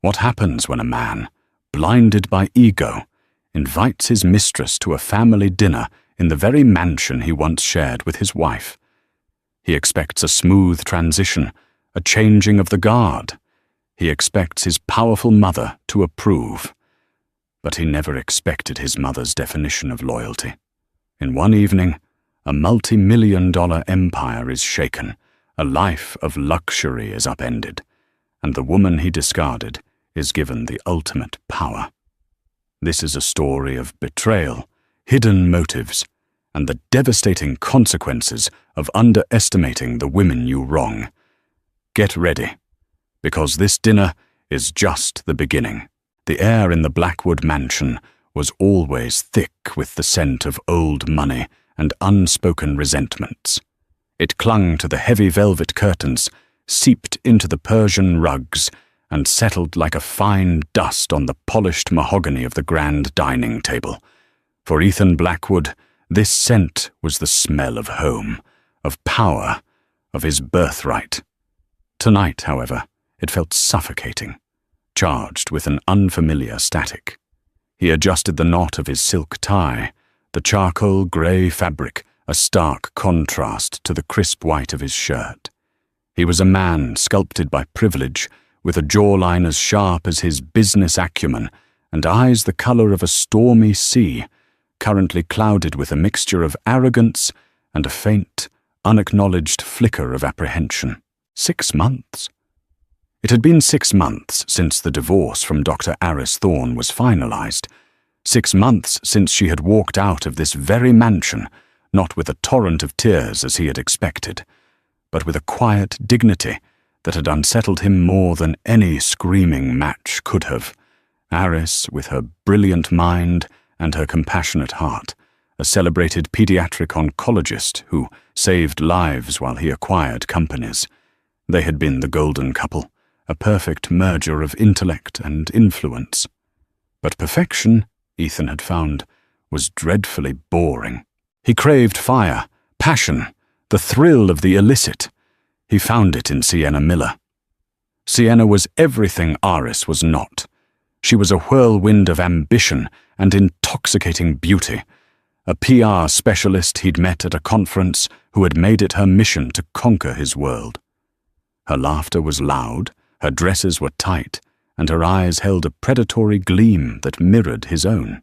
What happens when a man, blinded by ego, invites his mistress to a family dinner in the very mansion he once shared with his wife? He expects a smooth transition, a changing of the guard. He expects his powerful mother to approve. But he never expected his mother's definition of loyalty. In one evening, a multi-million-dollar empire is shaken, a life of luxury is upended, and the woman he discarded is given the ultimate power. This is a story of betrayal, hidden motives, and the devastating consequences of underestimating the women you wrong. Get ready, because this dinner is just the beginning. The air in the Blackwood mansion was always thick with the scent of old money and unspoken resentments. It clung to the heavy velvet curtains, seeped into the Persian rugs, and settled like a fine dust on the polished mahogany of the grand dining table. For Ethan Blackwood, this scent was the smell of home, of power, of his birthright. Tonight, however, it felt suffocating, charged with an unfamiliar static. He adjusted the knot of his silk tie, the charcoal grey fabric a stark contrast to the crisp white of his shirt. He was a man sculpted by privilege, with a jawline as sharp as his business acumen and eyes the colour of a stormy sea, currently clouded with a mixture of arrogance and a faint, unacknowledged flicker of apprehension. 6 months? It had been 6 months since the divorce from Dr. Aris Thorne was finalized. 6 months since she had walked out of this very mansion, not with a torrent of tears as he had expected, but with a quiet dignity that had unsettled him more than any screaming match could have. Aris, with her brilliant mind and her compassionate heart, a celebrated pediatric oncologist who saved lives while he acquired companies. They had been the golden couple, a perfect merger of intellect and influence. But perfection, Ethan had found, was dreadfully boring. He craved fire, passion, the thrill of the illicit. He found it in Sienna Miller. Sienna was everything Aris was not. She was a whirlwind of ambition and intoxicating beauty, a PR specialist he'd met at a conference who had made it her mission to conquer his world. Her laughter was loud, her dresses were tight, and her eyes held a predatory gleam that mirrored his own.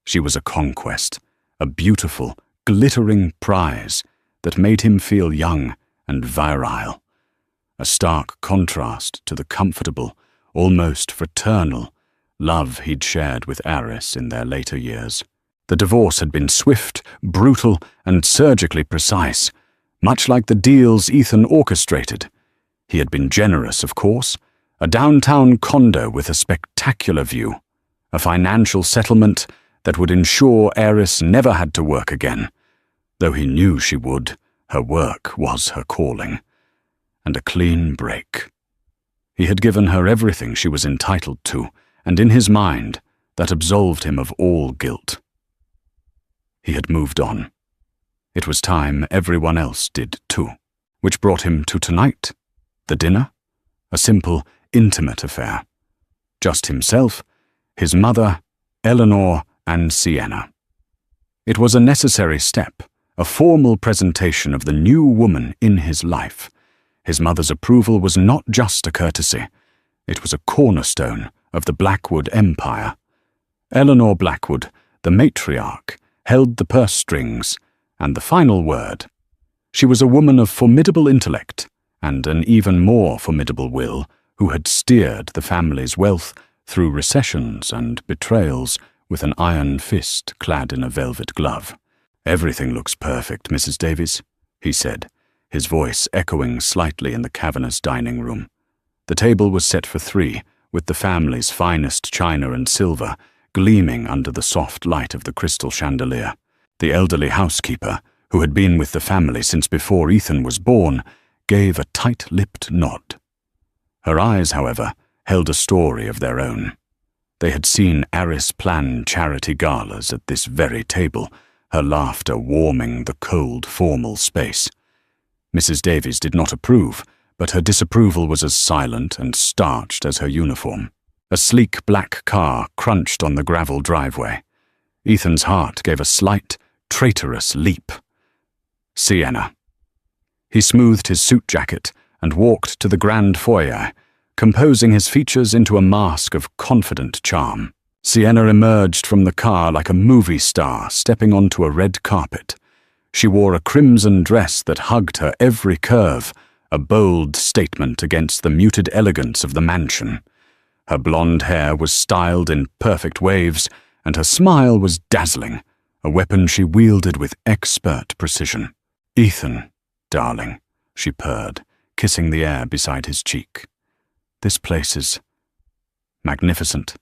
She was a conquest, a beautiful, glittering prize that made him feel young and virile, a stark contrast to the comfortable, almost fraternal, love he'd shared with Aris in their later years. The divorce had been swift, brutal, and surgically precise, much like the deals Ethan orchestrated. He had been generous, of course, a downtown condo with a spectacular view, a financial settlement that would ensure Aris never had to work again, though he knew she would. Her work was her calling, and a clean break. He had given her everything she was entitled to, and in his mind, that absolved him of all guilt. He had moved on. It was time everyone else did too, which brought him to tonight, the dinner, a simple, intimate affair. Just himself, his mother, Eleanor, and Sienna. It was a necessary step, a formal presentation of the new woman in his life. His mother's approval was not just a courtesy. It was a cornerstone of the Blackwood empire. Eleanor Blackwood, the matriarch, held the purse strings and the final word. She was a woman of formidable intellect and an even more formidable will who had steered the family's wealth through recessions and betrayals with an iron fist clad in a velvet glove. "Everything looks perfect, Mrs. Davies," he said, his voice echoing slightly in the cavernous dining room. The table was set for 3, with the family's finest china and silver gleaming under the soft light of the crystal chandelier. The elderly housekeeper, who had been with the family since before Ethan was born, gave a tight-lipped nod. Her eyes, however, held a story of their own. They had seen Aris plan charity galas at this very table, her laughter warming the cold, formal space. Mrs. Davies did not approve, but her disapproval was as silent and starched as her uniform. A sleek black car crunched on the gravel driveway. Ethan's heart gave a slight, traitorous leap. Sienna. He smoothed his suit jacket and walked to the grand foyer, composing his features into a mask of confident charm. Sienna emerged from the car like a movie star stepping onto a red carpet. She wore a crimson dress that hugged her every curve, a bold statement against the muted elegance of the mansion. Her blonde hair was styled in perfect waves, and her smile was dazzling, a weapon she wielded with expert precision. "Ethan, darling," she purred, kissing the air beside his cheek. "This place is magnificent,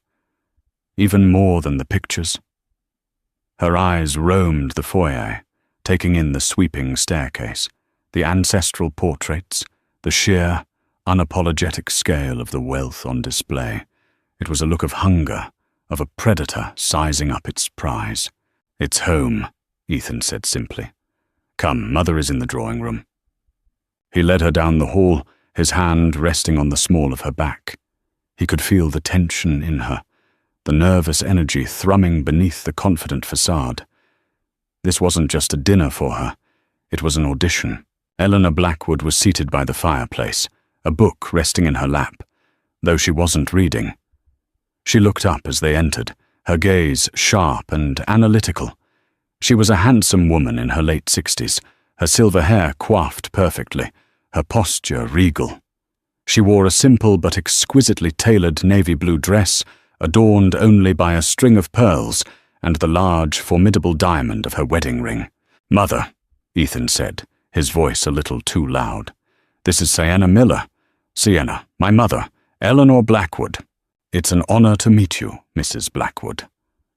even more than the pictures." Her eyes roamed the foyer, taking in the sweeping staircase, the ancestral portraits, the sheer, unapologetic scale of the wealth on display. It was a look of hunger, of a predator sizing up its prize. "It's home," Ethan said simply. "Come, Mother is in the drawing room." He led her down the hall, his hand resting on the small of her back. He could feel the tension in her, the nervous energy thrumming beneath the confident facade. This wasn't just a dinner for her, it was an audition. Eleanor Blackwood was seated by the fireplace, a book resting in her lap, though she wasn't reading. She looked up as they entered, her gaze sharp and analytical. She was a handsome woman in her late 60s, her silver hair coiffed perfectly, her posture regal. She wore a simple but exquisitely tailored navy blue dress, adorned only by a string of pearls and the large, formidable diamond of her wedding ring. "Mother," Ethan said, his voice a little too loud. "This is Sienna Miller. Sienna, my mother, Eleanor Blackwood." "It's an honor to meet you, Mrs. Blackwood,"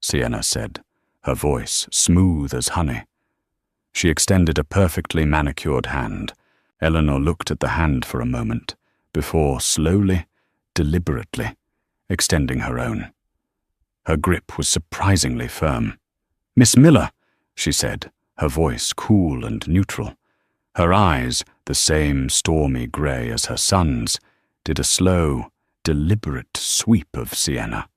Sienna said, her voice smooth as honey. She extended a perfectly manicured hand. Eleanor looked at the hand for a moment, before slowly, deliberately, extending her own. Her grip was surprisingly firm. "Miss Miller," she said, her voice cool and neutral. Her eyes, the same stormy grey as her son's, did a slow, deliberate sweep of Sienna,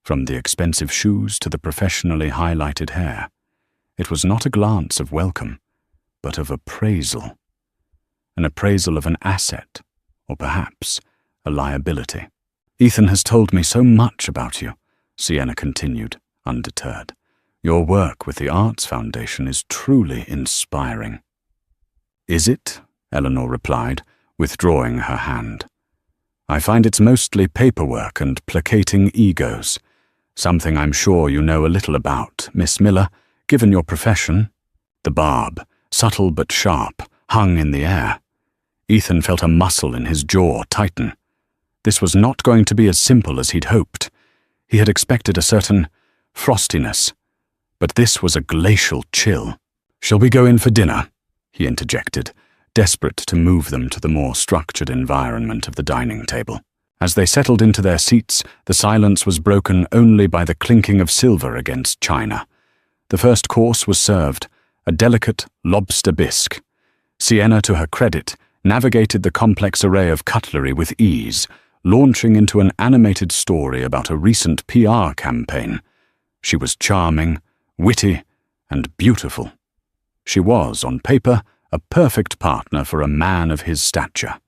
from the expensive shoes to the professionally highlighted hair. It was not a glance of welcome, but of appraisal. An appraisal of an asset, or perhaps a liability. "Ethan has told me so much about you," Sienna continued, undeterred. "Your work with the Arts Foundation is truly inspiring." "Is it?" Eleanor replied, withdrawing her hand. "I find it's mostly paperwork and placating egos. Something I'm sure you know a little about, Miss Miller, given your profession." The barb, subtle but sharp, hung in the air. Ethan felt a muscle in his jaw tighten. This was not going to be as simple as he'd hoped. He had expected a certain frostiness, but this was a glacial chill. "Shall we go in for dinner?" he interjected, desperate to move them to the more structured environment of the dining table. As they settled into their seats, the silence was broken only by the clinking of silver against china. The first course was served, a delicate lobster bisque. Sienna, to her credit, navigated the complex array of cutlery with ease, launching into an animated story about a recent PR campaign. She was charming, witty, and beautiful. She was, on paper, a perfect partner for a man of his stature.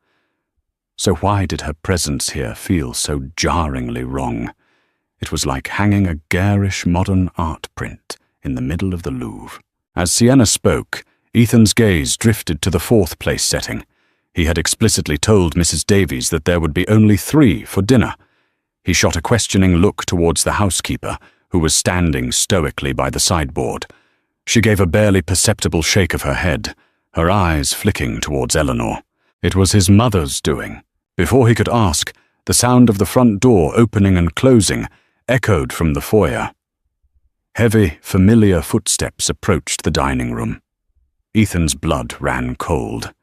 So why did her presence here feel so jarringly wrong? It was like hanging a garish modern art print in the middle of the Louvre. As Sienna spoke, Ethan's gaze drifted to the fourth place setting. He had explicitly told Mrs. Davies that there would be only 3 for dinner. He shot a questioning look towards the housekeeper, who was standing stoically by the sideboard. She gave a barely perceptible shake of her head, her eyes flicking towards Eleanor. It was his mother's doing. Before he could ask, the sound of the front door opening and closing echoed from the foyer. Heavy, familiar footsteps approached the dining room. Ethan's blood ran cold.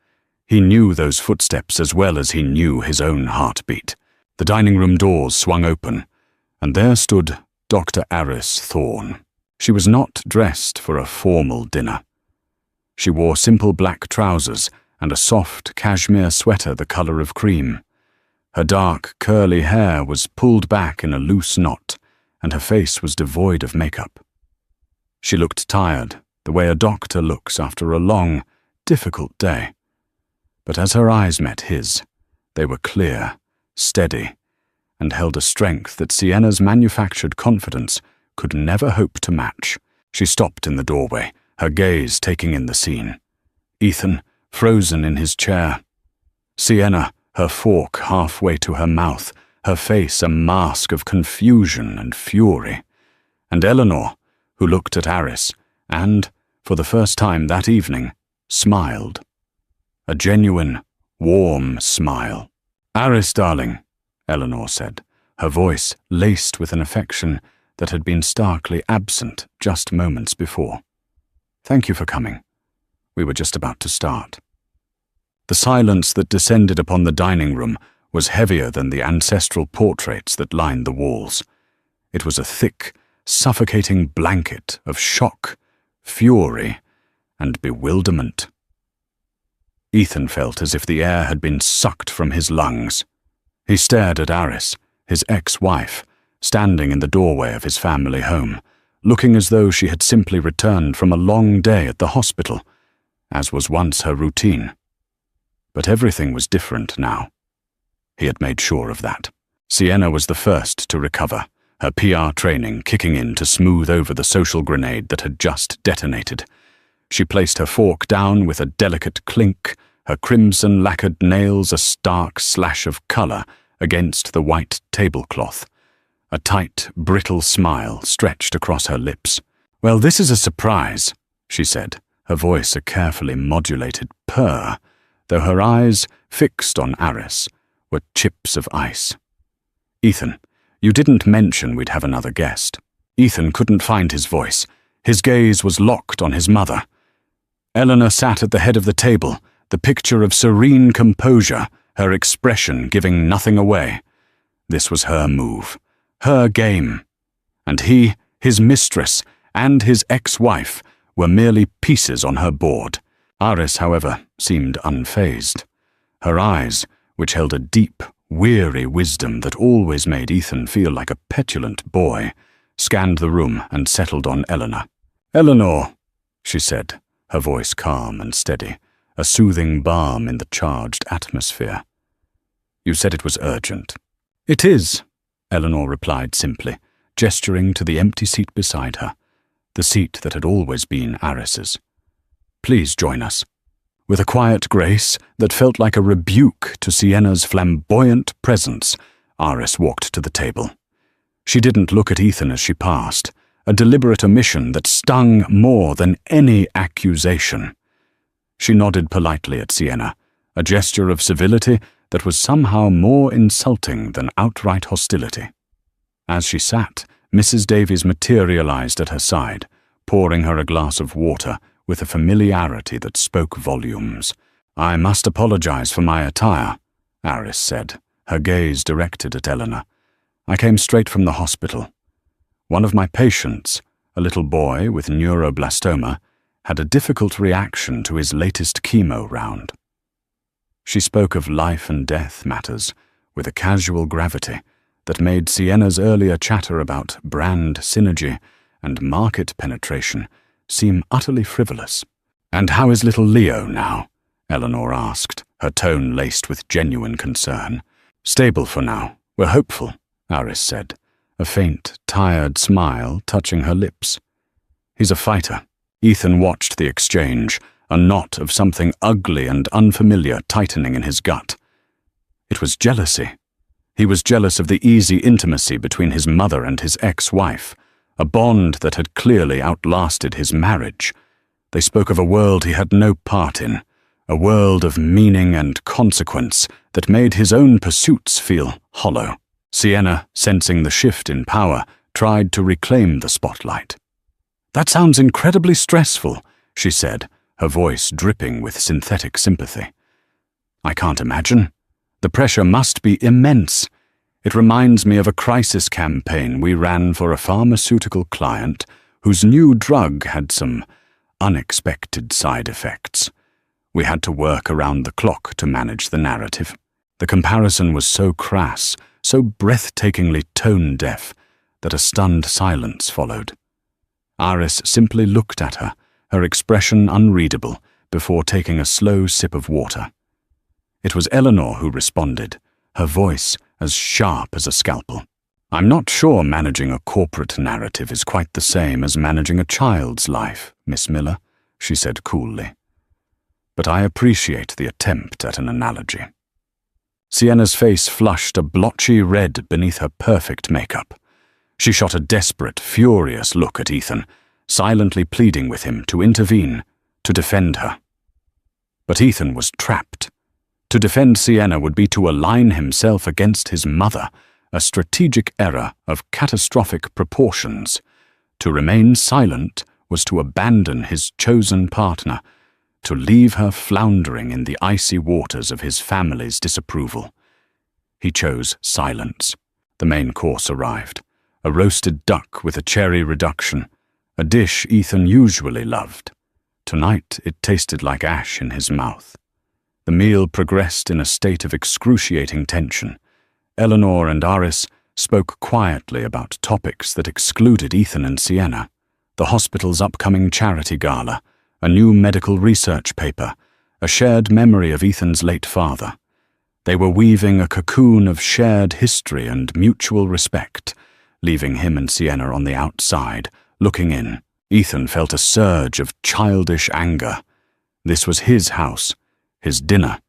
He knew those footsteps as well as he knew his own heartbeat. The dining room doors swung open, and there stood Dr. Aris Thorne. She was not dressed for a formal dinner. She wore simple black trousers and a soft cashmere sweater the color of cream. Her dark, curly hair was pulled back in a loose knot, and her face was devoid of makeup. She looked tired, the way a doctor looks after a long, difficult day. But as her eyes met his, they were clear, steady, and held a strength that Sienna's manufactured confidence could never hope to match. She stopped in the doorway, her gaze taking in the scene. Ethan, frozen in his chair. Sienna, her fork halfway to her mouth, her face a mask of confusion and fury. And Eleanor, who looked at Aris, and, for the first time that evening, smiled. A genuine, warm smile. "Aris, darling," Eleanor said, her voice laced with an affection that had been starkly absent just moments before. "Thank you for coming. We were just about to start." The silence that descended upon the dining room was heavier than the ancestral portraits that lined the walls. It was a thick, suffocating blanket of shock, fury, and bewilderment. Ethan felt as if the air had been sucked from his lungs. He stared at Aris, his ex-wife, standing in the doorway of his family home, looking as though she had simply returned from a long day at the hospital, as was once her routine. But everything was different now. He had made sure of that. Sienna was the first to recover, her PR training kicking in to smooth over the social grenade that had just detonated. She placed her fork down with a delicate clink, her crimson-lacquered nails a stark slash of colour against the white tablecloth. A tight, brittle smile stretched across her lips. "Well, this is a surprise," she said, her voice a carefully modulated purr, though her eyes, fixed on Aris, were chips of ice. "Ethan, you didn't mention we'd have another guest." Ethan couldn't find his voice. His gaze was locked on his mother. Eleanor sat at the head of the table, the picture of serene composure, her expression giving nothing away. This was her move, her game. And he, his mistress, and his ex-wife were merely pieces on her board. Aris, however, seemed unfazed. Her eyes, which held a deep, weary wisdom that always made Ethan feel like a petulant boy, scanned the room and settled on Eleanor. "Eleanor," she said, her voice calm and steady, a soothing balm in the charged atmosphere. "You said it was urgent." "It is," Eleanor replied simply, gesturing to the empty seat beside her, the seat that had always been Aris's. "Please join us." With a quiet grace that felt like a rebuke to Sienna's flamboyant presence, Aris walked to the table. She didn't look at Ethan as she passed, a deliberate omission that stung more than any accusation. She nodded politely at Sienna, a gesture of civility that was somehow more insulting than outright hostility. As she sat, Mrs. Davies materialized at her side, pouring her a glass of water with a familiarity that spoke volumes. "I must apologize for my attire," Aris said, her gaze directed at Eleanor. "I came straight from the hospital. One of my patients, a little boy with neuroblastoma, had a difficult reaction to his latest chemo round." She spoke of life and death matters with a casual gravity that made Sienna's earlier chatter about brand synergy and market penetration seem utterly frivolous. "And how is little Leo now?" Eleanor asked, her tone laced with genuine concern. "Stable for now. We're hopeful," Aris said, a faint, tired smile touching her lips. "He's a fighter." Ethan watched the exchange, a knot of something ugly and unfamiliar tightening in his gut. It was jealousy. He was jealous of the easy intimacy between his mother and his ex-wife, a bond that had clearly outlasted his marriage. They spoke of a world he had no part in, a world of meaning and consequence that made his own pursuits feel hollow. Sienna, sensing the shift in power, tried to reclaim the spotlight. "That sounds incredibly stressful," she said, her voice dripping with synthetic sympathy. "I can't imagine. The pressure must be immense. It reminds me of a crisis campaign we ran for a pharmaceutical client whose new drug had some unexpected side effects. We had to work around the clock to manage the narrative. The comparison was so crass, so breathtakingly tone-deaf, that a stunned silence followed. Iris simply looked at her, her expression unreadable, before taking a slow sip of water. It was Eleanor who responded, her voice as sharp as a scalpel. "I'm not sure managing a corporate narrative is quite the same as managing a child's life, Miss Miller," she said coolly. "But I appreciate the attempt at an analogy." Sienna's face flushed a blotchy red beneath her perfect makeup. She shot a desperate, furious look at Ethan, silently pleading with him to intervene, to defend her. But Ethan was trapped. To defend Sienna would be to align himself against his mother, a strategic error of catastrophic proportions. To remain silent was to abandon his chosen partner, to leave her floundering in the icy waters of his family's disapproval. He chose silence. The main course arrived. A roasted duck with a cherry reduction, a dish Ethan usually loved. Tonight it tasted like ash in his mouth. The meal progressed in a state of excruciating tension. Eleanor and Iris spoke quietly about topics that excluded Ethan and Sienna: the hospital's upcoming charity gala, a new medical research paper, a shared memory of Ethan's late father. They were weaving a cocoon of shared history and mutual respect, leaving him and Sienna on the outside, looking in. Ethan felt a surge of childish anger. This was his house, his dinner.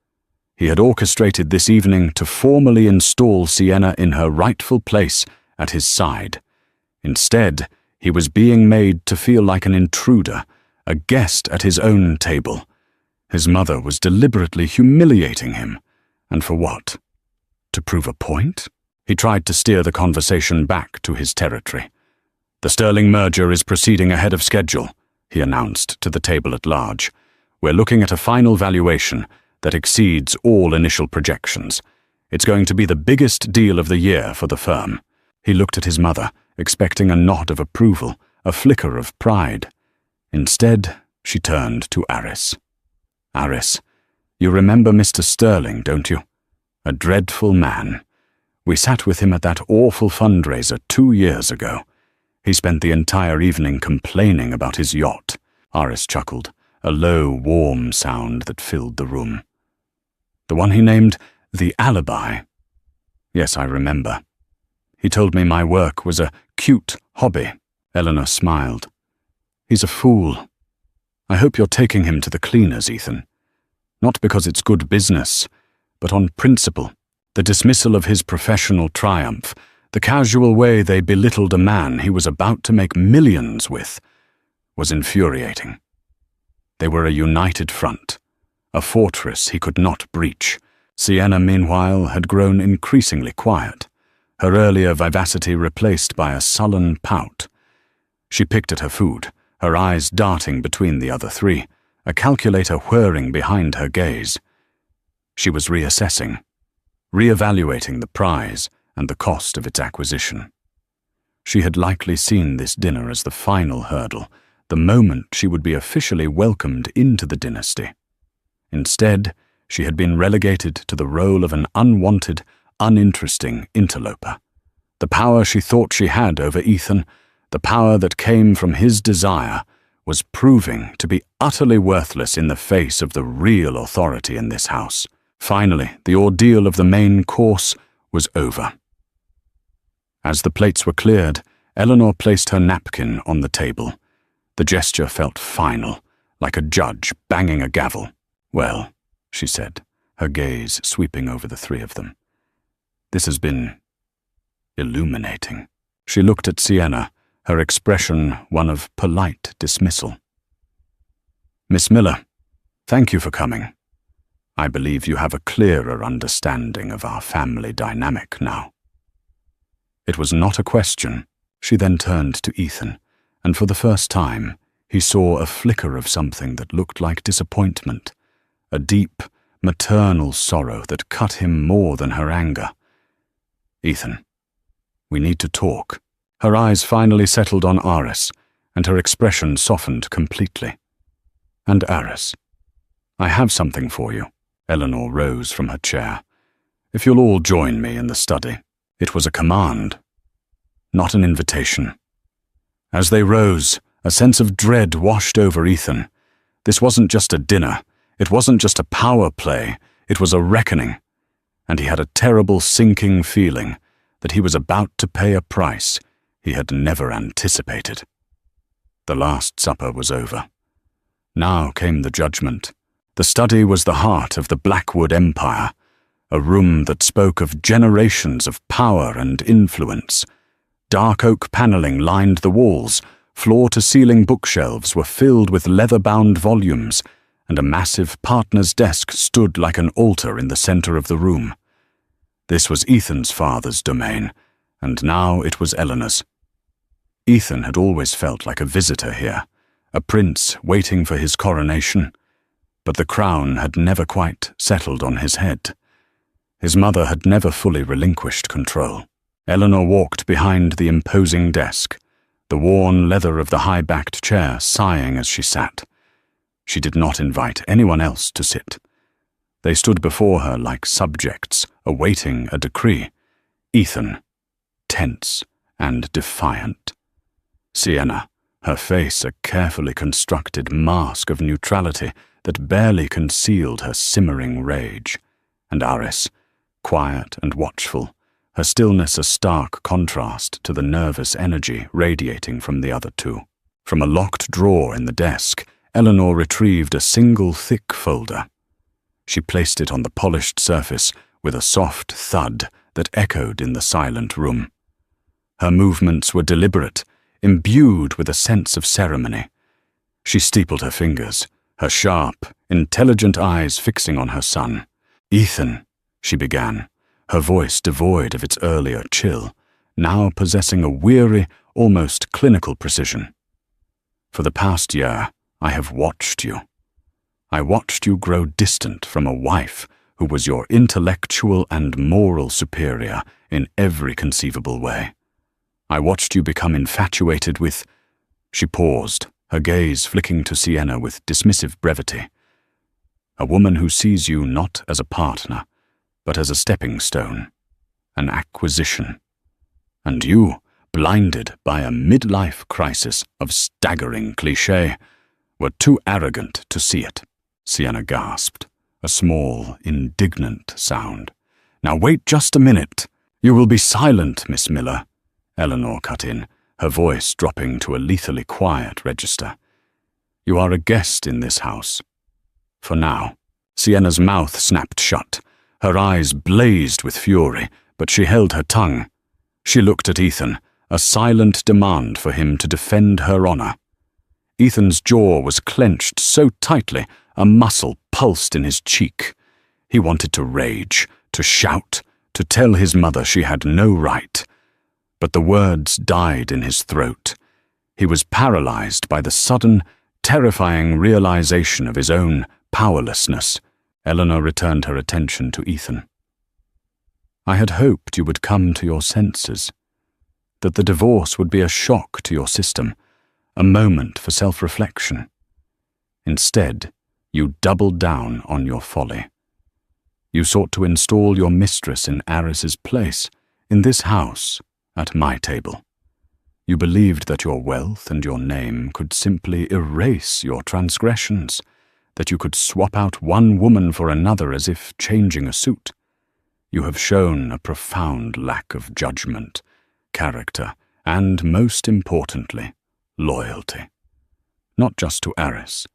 He had orchestrated this evening to formally install Sienna in her rightful place at his side. Instead, he was being made to feel like an intruder, a guest at his own table. His mother was deliberately humiliating him. And for what? To prove a point? He tried to steer the conversation back to his territory. "The Sterling merger is proceeding ahead of schedule," he announced to the table at large. "We're looking at a final valuation that exceeds all initial projections. It's going to be the biggest deal of the year for the firm." He looked at his mother, expecting a nod of approval, a flicker of pride. Instead, she turned to Iris. "Iris, you remember Mr. Sterling, don't you? A dreadful man. We sat with him at that awful fundraiser 2 years ago. He spent the entire evening complaining about his yacht." Iris chuckled, a low, warm sound that filled the room. "The one he named the Alibi?" "Yes, I remember. He told me my work was a cute hobby." Eleanor smiled. "He's a fool. I hope you're taking him to the cleaners, Ethan. Not because it's good business, but on principle. The dismissal of his professional triumph, the casual way they belittled a man he was about to make millions with, was infuriating. They were a united front, a fortress he could not breach. Sienna, meanwhile, had grown increasingly quiet, her earlier vivacity replaced by a sullen pout. She picked at her food, her eyes darting between the other three, a calculator whirring behind her gaze. She was reassessing, reevaluating the prize and the cost of its acquisition. She had likely seen this dinner as the final hurdle, the moment she would be officially welcomed into the dynasty. Instead, she had been relegated to the role of an unwanted, uninteresting interloper. The power she thought she had over Ethan, the power that came from his desire, was proving to be utterly worthless in the face of the real authority in this house. Finally, the ordeal of the main course was over. As the plates were cleared, Eleanor placed her napkin on the table. The gesture felt final, like a judge banging a gavel. "Well," she said, her gaze sweeping over the three of them. "This has been illuminating." She looked at Sienna, her expression one of polite dismissal. "Miss Miller, thank you for coming. I believe you have a clearer understanding of our family dynamic now." It was not a question. She then turned to Ethan, and for the first time, he saw a flicker of something that looked like disappointment, a deep, maternal sorrow that cut him more than her anger. "Ethan, we need to talk." Her eyes finally settled on Iris, and her expression softened completely. "And Iris, I have something for you. Eleanor rose from her chair. If you'll all join me in the study. It was a command, not an invitation. As they rose, a sense of dread washed over Ethan. This wasn't just a dinner. It wasn't just a power play. It was a reckoning. And he had a terrible sinking feeling that he was about to pay a price he had never anticipated. The Last Supper was over. Now came the judgment. The study was the heart of the Blackwood Empire, a room that spoke of generations of power and influence. Dark oak paneling lined the walls, floor-to-ceiling bookshelves were filled with leather-bound volumes, and a massive partner's desk stood like an altar in the center of the room. This was Ethan's father's domain, and now it was Eleanor's. Ethan had always felt like a visitor here, a prince waiting for his coronation, but the crown had never quite settled on his head. His mother had never fully relinquished control. Eleanor walked behind the imposing desk, the worn leather of the high-backed chair sighing as she sat. She did not invite anyone else to sit. They stood before her like subjects, awaiting a decree. Ethan, tense and defiant. Sienna, her face a carefully constructed mask of neutrality that barely concealed her simmering rage. And Aris, quiet and watchful, her stillness a stark contrast to the nervous energy radiating from the other two. From a locked drawer in the desk, Eleanor retrieved a single thick folder. She placed it on the polished surface with a soft thud that echoed in the silent room. Her movements were deliberate, imbued with a sense of ceremony. She steepled her fingers, her sharp, intelligent eyes fixing on her son. "Ethan," she began, her voice devoid of its earlier chill, now possessing a weary, almost clinical precision. "For the past year, I have watched you. I watched you grow distant from a wife who was your intellectual and moral superior in every conceivable way. I watched you become infatuated with—" She paused, her gaze flicking to Sienna with dismissive brevity. "A woman who sees you not as a partner, but as a stepping stone, an acquisition. And you, blinded by a midlife crisis of staggering cliché, were too arrogant to see it." Sienna gasped, a small, indignant sound. "Now wait just a minute. You will be silent, Miss Miller," Eleanor cut in, her voice dropping to a lethally quiet register. "You are a guest in this house. For now." Sienna's mouth snapped shut. Her eyes blazed with fury, but she held her tongue. She looked at Ethan, a silent demand for him to defend her honor. Ethan's jaw was clenched so tightly a muscle pulsed in his cheek. He wanted to rage, to shout, to tell his mother she had no right. But the words died in his throat. He was paralyzed by the sudden, terrifying realization of his own powerlessness. Eleanor returned her attention to Ethan. "I had hoped you would come to your senses, that the divorce would be a shock to your system, a moment for self-reflection. Instead, you doubled down on your folly. You sought to install your mistress in Aris's place, in this house, at my table. You believed that your wealth and your name could simply erase your transgressions, that you could swap out one woman for another as if changing a suit. You have shown a profound lack of judgment, character, and, most importantly, loyalty. Not just to Aris,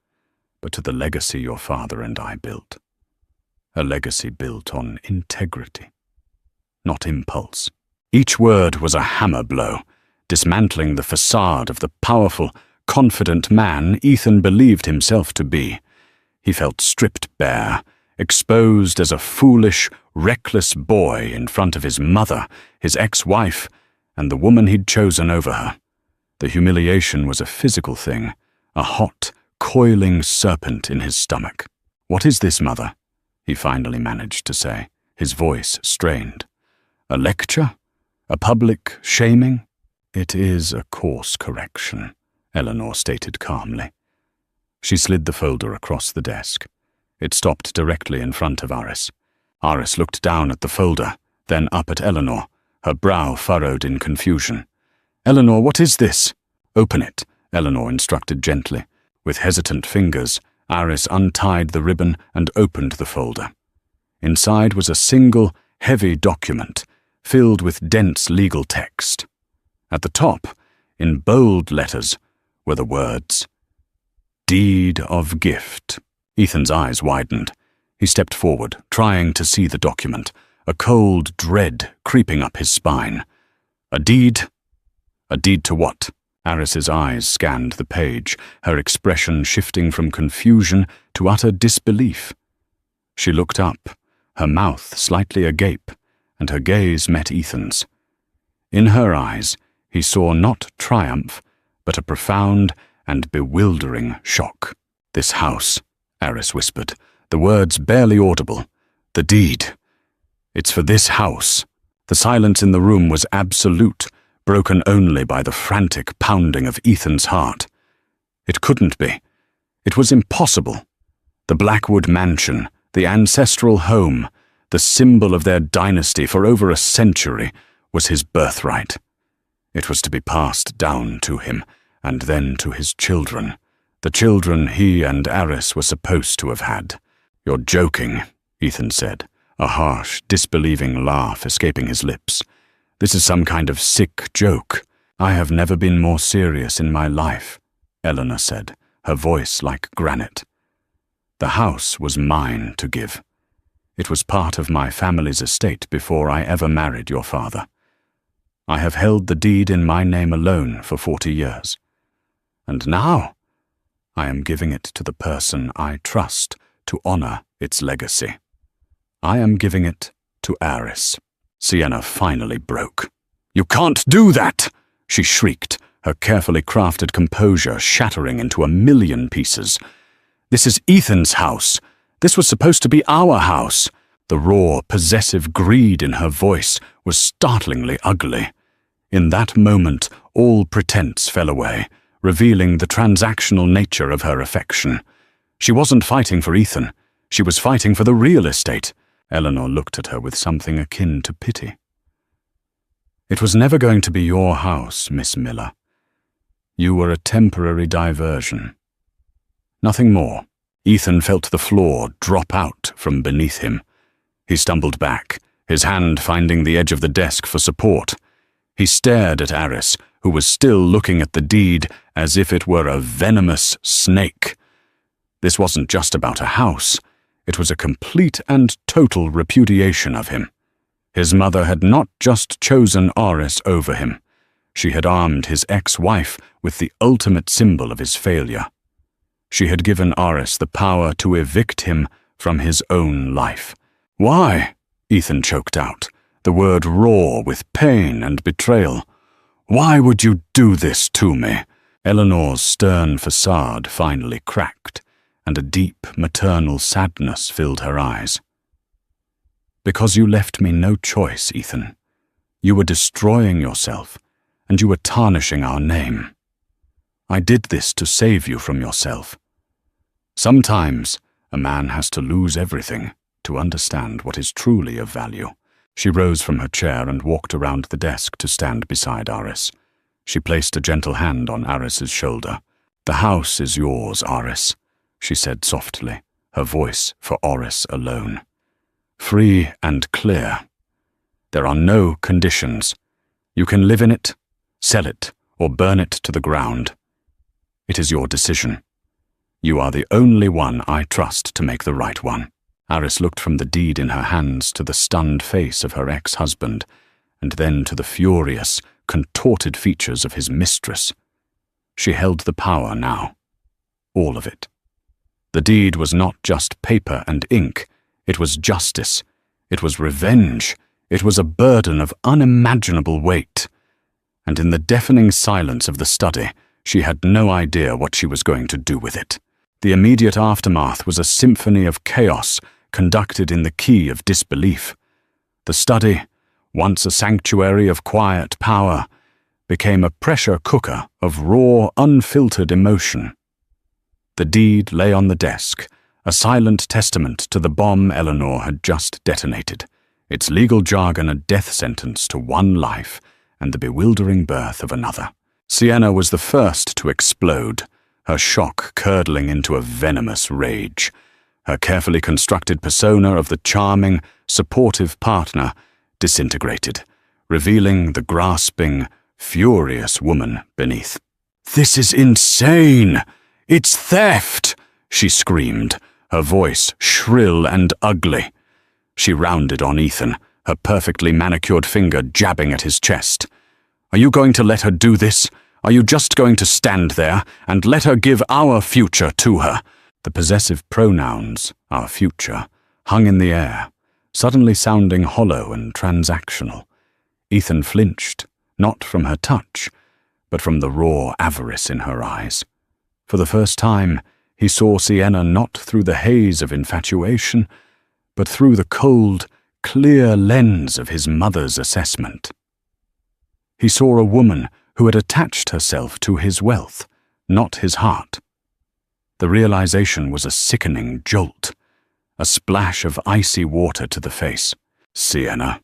but to the legacy your father and I built. A legacy built on integrity, not impulse." Each word was a hammer blow, dismantling the facade of the powerful, confident man Ethan believed himself to be. He felt stripped bare, exposed as a foolish, reckless boy in front of his mother, his ex-wife, and the woman he'd chosen over her. The humiliation was a physical thing, a hot, coiling serpent in his stomach. "What is this, Mother?" he finally managed to say, his voice strained. "A lecture? A public shaming?" "It is a course correction," Eleanor stated calmly. She slid the folder across the desk. It stopped directly in front of Aris. Aris looked down at the folder, then up at Eleanor, her brow furrowed in confusion. "Eleanor, what is this?" "Open it," Eleanor instructed gently. With hesitant fingers, Aris untied the ribbon and opened the folder. Inside was a single, heavy document, filled with dense legal text. At the top, in bold letters, were the words, "Deed of Gift." Ethan's eyes widened. He stepped forward, trying to see the document, a cold dread creeping up his spine. "A deed? A deed to what?" Aris's eyes scanned the page, her expression shifting from confusion to utter disbelief. She looked up, her mouth slightly agape, and her gaze met Ethan's. In her eyes, he saw not triumph, but a profound and bewildering shock. "This house," Aris whispered, the words barely audible. "The deed. It's for this house." The silence in the room was absolute, broken only by the frantic pounding of Ethan's heart. It couldn't be. It was impossible. The Blackwood mansion, the ancestral home, the symbol of their dynasty for over a century, was his birthright. It was to be passed down to him, and then to his children, the children he and Aris were supposed to have had. "You're joking," Ethan said, a harsh, disbelieving laugh escaping his lips. "This is some kind of sick joke." "I have never been more serious in my life," Eleanor said, her voice like granite. "The house was mine to give. It was part of my family's estate before I ever married your father. I have held the deed in my name alone for 40 years. And now, I am giving it to the person I trust to honor its legacy. I am giving it to Aris." Sienna finally broke. "You can't do that!" she shrieked, her carefully crafted composure shattering into a million pieces. "This is Ethan's house. This was supposed to be our house." The raw, possessive greed in her voice was startlingly ugly. In that moment, all pretense fell away, revealing the transactional nature of her affection. She wasn't fighting for Ethan. She was fighting for the real estate. Eleanor looked at her with something akin to pity. "It was never going to be your house, Miss Miller. You were a temporary diversion. Nothing more." Ethan felt the floor drop out from beneath him. He stumbled back, his hand finding the edge of the desk for support. He stared at Aris, who was still looking at the deed as if it were a venomous snake. This wasn't just about a house. It was a complete and total repudiation of him. His mother had not just chosen Aris over him. She had armed his ex-wife with the ultimate symbol of his failure. She had given Aris the power to evict him from his own life. "Why?" Ethan choked out, the word raw with pain and betrayal. "Why would you do this to me?" Eleanor's stern facade finally cracked, and a deep maternal sadness filled her eyes. "Because you left me no choice, Ethan. You were destroying yourself, and you were tarnishing our name. I did this to save you from yourself. Sometimes a man has to lose everything to understand what is truly of value." She rose from her chair and walked around the desk to stand beside Aris. She placed a gentle hand on Aris's shoulder. "The house is yours, Aris," she said softly, her voice for Aris alone. "Free and clear. There are no conditions. You can live in it, sell it, or burn it to the ground. It is your decision. You are the only one I trust to make the right one." Aris looked from the deed in her hands to the stunned face of her ex-husband, and then to the furious, contorted features of his mistress. She held the power now. All of it. The deed was not just paper and ink. It was justice. It was revenge. It was a burden of unimaginable weight. And in the deafening silence of the study, she had no idea what she was going to do with it. The immediate aftermath was a symphony of chaos conducted in the key of disbelief. The study, once a sanctuary of quiet power, became a pressure cooker of raw, unfiltered emotion. The deed lay on the desk, a silent testament to the bomb Eleanor had just detonated, its legal jargon a death sentence to one life and the bewildering birth of another. Sienna was the first to explode, her shock curdling into a venomous rage. Her carefully constructed persona of the charming, supportive partner disintegrated, revealing the grasping, furious woman beneath. "This is insane! It's theft!" she screamed, her voice shrill and ugly. She rounded on Ethan, her perfectly manicured finger jabbing at his chest. "Are you going to let her do this? Are you just going to stand there and let her give our future to her?" The possessive pronouns, our future, hung in the air, suddenly sounding hollow and transactional. Ethan flinched, not from her touch, but from the raw avarice in her eyes. For the first time, he saw Sienna not through the haze of infatuation, but through the cold, clear lens of his mother's assessment. He saw a woman who had attached herself to his wealth, not his heart. The realization was a sickening jolt, a splash of icy water to the face. "Sienna,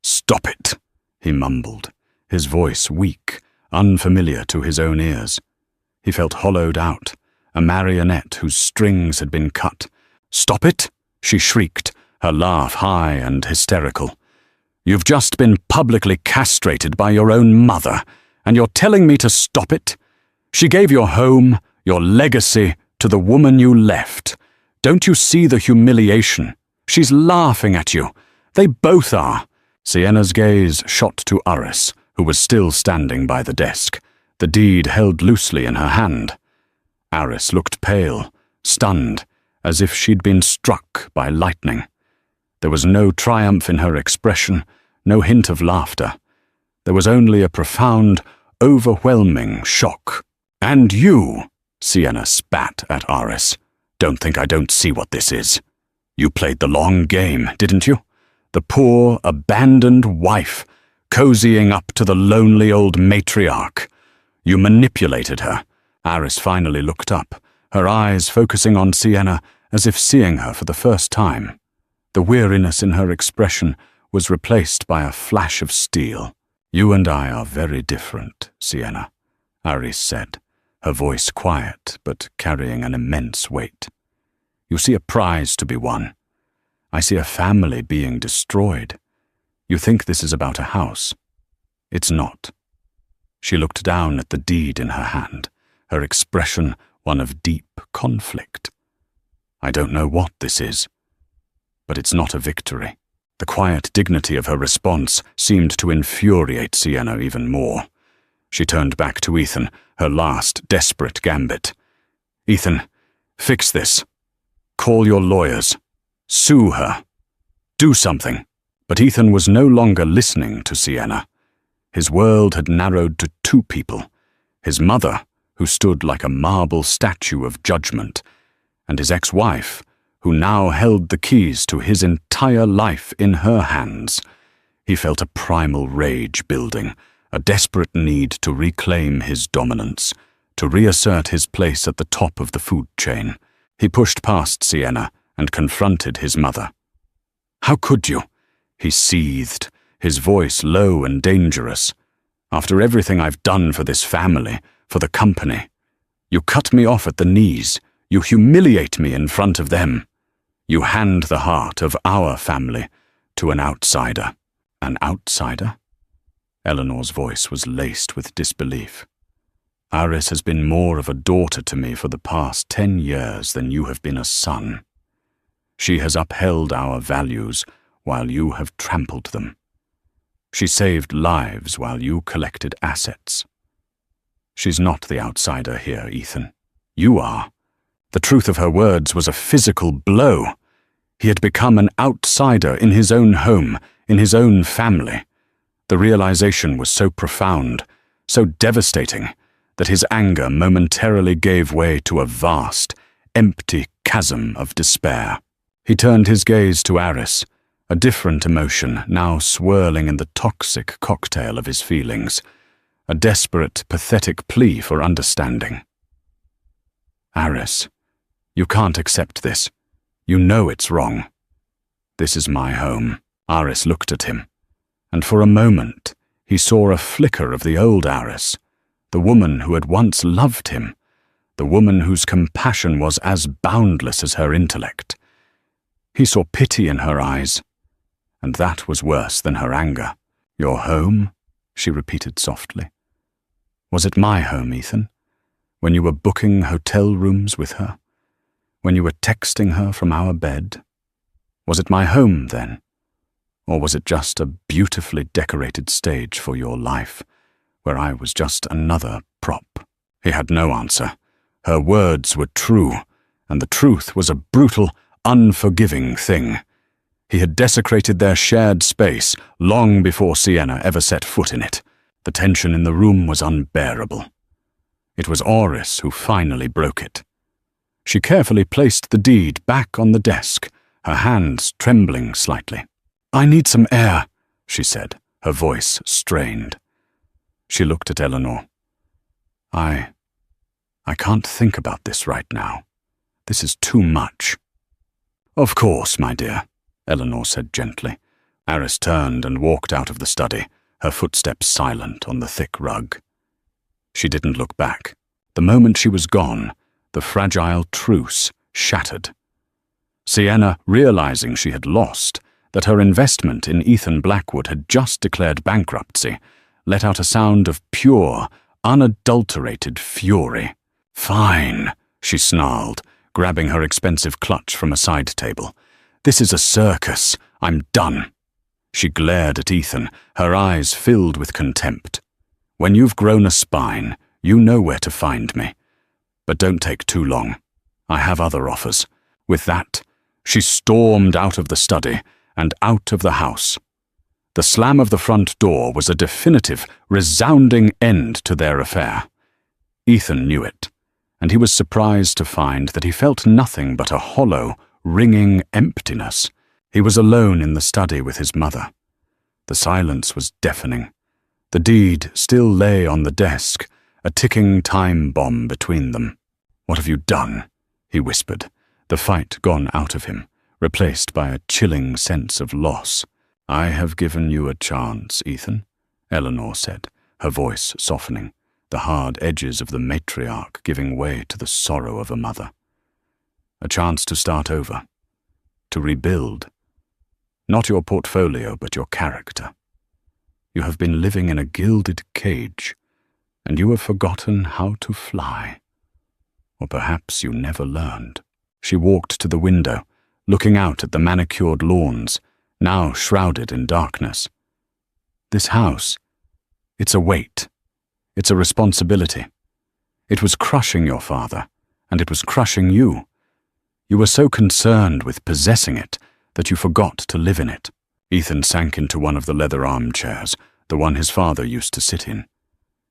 stop it," he mumbled, his voice weak, unfamiliar to his own ears. He felt hollowed out, a marionette whose strings had been cut. "Stop it?" she shrieked, her laugh high and hysterical. "You've just been publicly castrated by your own mother, and you're telling me to stop it? She gave your home, your legacy, to the woman you left. Don't you see the humiliation? She's laughing at you. They both are." Sienna's gaze shot to Aris, who was still standing by the desk, the deed held loosely in her hand. Aris looked pale, stunned, as if she'd been struck by lightning. There was no triumph in her expression, no hint of laughter. There was only a profound, overwhelming shock. "And you," Sienna spat at Aris, "don't think I don't see what this is. You played the long game, didn't you? The poor, abandoned wife, cozying up to the lonely old matriarch. You manipulated her." Aris finally looked up, her eyes focusing on Sienna as if seeing her for the first time. The weariness in her expression was replaced by a flash of steel. "You and I are very different, Sienna," Aris said, her voice quiet but carrying an immense weight. "You see a prize to be won. I see a family being destroyed. You think this is about a house. It's not." She looked down at the deed in her hand, her expression one of deep conflict. "I don't know what this is, but it's not a victory." The quiet dignity of her response seemed to infuriate Sienna even more. She turned back to Ethan, her last desperate gambit. "Ethan, fix this. Call your lawyers. Sue her. Do something." But Ethan was no longer listening to Sienna. His world had narrowed to two people: his mother, who stood like a marble statue of judgment, and his ex-wife, who now held the keys to his entire life in her hands. He felt a primal rage building, a desperate need to reclaim his dominance, to reassert his place at the top of the food chain. He pushed past Sienna and confronted his mother. "How could you?" he seethed, his voice low and dangerous. "After everything I've done for this family, for the company. You cut me off at the knees. You humiliate me in front of them. You hand the heart of our family to an outsider." "An outsider?" Eleanor's voice was laced with disbelief. "Aris has been more of a daughter to me for the past 10 years than you have been a son. She has upheld our values while you have trampled them. She saved lives while you collected assets. She's not the outsider here, Ethan. You are." The truth of her words was a physical blow. He had become an outsider in his own home, in his own family. The realization was so profound, so devastating, that his anger momentarily gave way to a vast, empty chasm of despair. He turned his gaze to Aris, a different emotion now swirling in the toxic cocktail of his feelings, a desperate, pathetic plea for understanding. "Aris, You can't accept this. You know it's wrong. This is my home. Aris looked at him, and for a moment he saw a flicker of the old Aris, the woman who had once loved him, the woman whose compassion was as boundless as her intellect. He saw pity in her eyes, and that was worse than her anger. Your home? She repeated softly. Was it my home, Ethan? When you were booking hotel rooms with her? When you were texting her from our bed? Was it my home then? Or was it just a beautifully decorated stage for your life, where I was just another prop? He had no answer. Her words were true, and the truth was a brutal, unforgiving thing. He had desecrated their shared space long before Sienna ever set foot in it. The tension in the room was unbearable. It was Aris who finally broke it. She carefully placed the deed back on the desk, her hands trembling slightly. "I need some air," she said, her voice strained. She looked at Eleanor. I can't think about this right now. This is too much." "Of course, my dear," Eleanor said gently. Aris turned and walked out of the study, her footsteps silent on the thick rug. She didn't look back. The moment she was gone, the fragile truce shattered. Sienna, realizing she had lost, that her investment in Ethan Blackwood had just declared bankruptcy, let out a sound of pure, unadulterated fury. "Fine," she snarled, grabbing her expensive clutch from a side table. "This is a circus. I'm done." She glared at Ethan, her eyes filled with contempt. "When you've grown a spine, you know where to find me. But don't take too long. I have other offers." With that, she stormed out of the study and out of the house. The slam of the front door was a definitive, resounding end to their affair. Ethan knew it, and he was surprised to find that he felt nothing but a hollow, ringing emptiness. He was alone in the study with his mother. The silence was deafening. The deed still lay on the desk, a ticking time bomb between them. "What have you done?" he whispered, the fight gone out of him, replaced by a chilling sense of loss. "I have given you a chance, Ethan," Eleanor said, her voice softening, the hard edges of the matriarch giving way to the sorrow of a mother. "A chance to start over, to rebuild. Not your portfolio, but your character. You have been living in a gilded cage, and you have forgotten how to fly. Or perhaps you never learned." She walked to the window, looking out at the manicured lawns, now shrouded in darkness. "This house, it's a weight. It's a responsibility. It was crushing your father, and it was crushing you. You were so concerned with possessing it that you forgot to live in it." Ethan sank into one of the leather armchairs, the one his father used to sit in.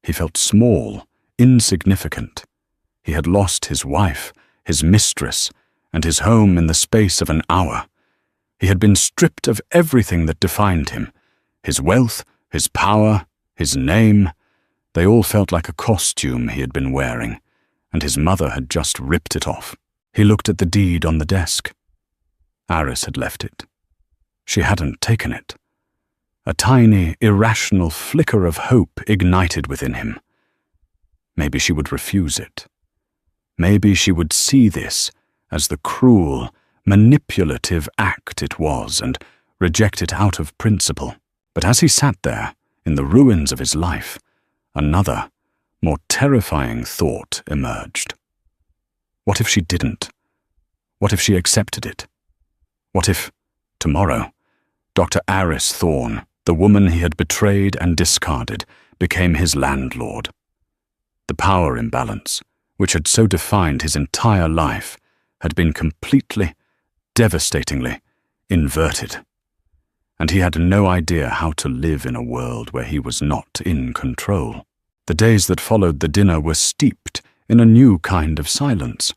He felt small, insignificant. He had lost his wife, his mistress, and his home in the space of an hour. He had been stripped of everything that defined him. His wealth, his power, his name. They all felt like a costume he had been wearing, and his mother had just ripped it off. He looked at the deed on the desk. Aris had left it. She hadn't taken it. A tiny, irrational flicker of hope ignited within him. Maybe she would refuse it. Maybe she would see this as the cruel, manipulative act it was and reject it out of principle. But as he sat there, in the ruins of his life, another, more terrifying thought emerged. What if she didn't? What if she accepted it? What if, tomorrow, Dr. Aris Thorne, the woman he had betrayed and discarded, became his landlord? The power imbalance, which had so defined his entire life, had been completely, devastatingly inverted. And he had no idea how to live in a world where he was not in control. The days that followed the dinner were steeped in a new kind of silence.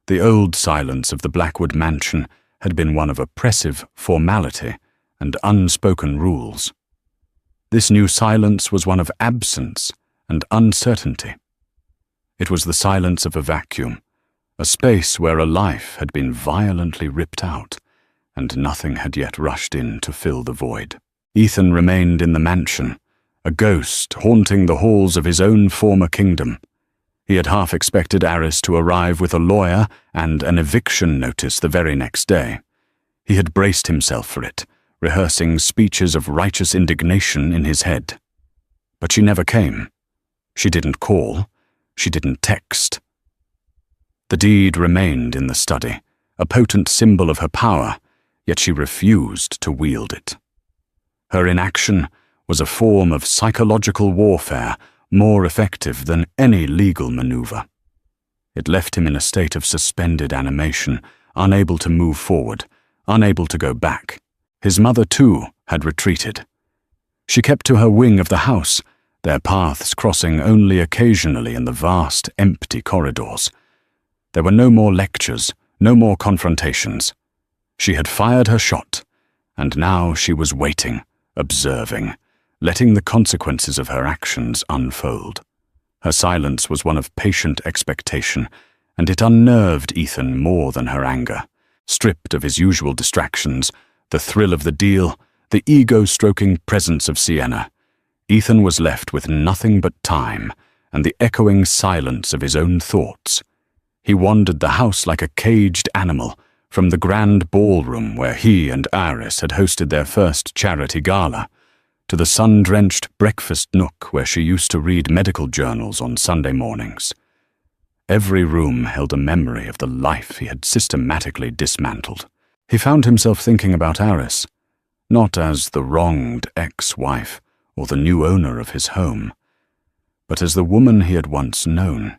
The old silence of the Blackwood mansion had been one of oppressive formality and unspoken rules. This new silence was one of absence and uncertainty. It was the silence of a vacuum, a space where a life had been violently ripped out, and nothing had yet rushed in to fill the void. Ethan remained in the mansion, a ghost haunting the halls of his own former kingdom. He had half expected Aris to arrive with a lawyer and an eviction notice the very next day. He had braced himself for it, rehearsing speeches of righteous indignation in his head. But she never came. She didn't call. She didn't text. The deed remained in the study, a potent symbol of her power, yet she refused to wield it. Her inaction was a form of psychological warfare more effective than any legal maneuver. It left him in a state of suspended animation, unable to move forward, unable to go back. His mother, too, had retreated. She kept to her wing of the house, their paths crossing only occasionally in the vast, empty corridors. There were no more lectures, no more confrontations. She had fired her shot, and now she was waiting, observing, letting the consequences of her actions unfold. Her silence was one of patient expectation, and it unnerved Ethan more than her anger. Stripped of his usual distractions, the thrill of the deal, the ego-stroking presence of Sienna, Ethan was left with nothing but time and the echoing silence of his own thoughts. He wandered the house like a caged animal, from the grand ballroom where he and Aris had hosted their first charity gala, to the sun-drenched breakfast nook where she used to read medical journals on Sunday mornings. Every room held a memory of the life he had systematically dismantled. He found himself thinking about Aris, not as the wronged ex-wife or the new owner of his home, but as the woman he had once known.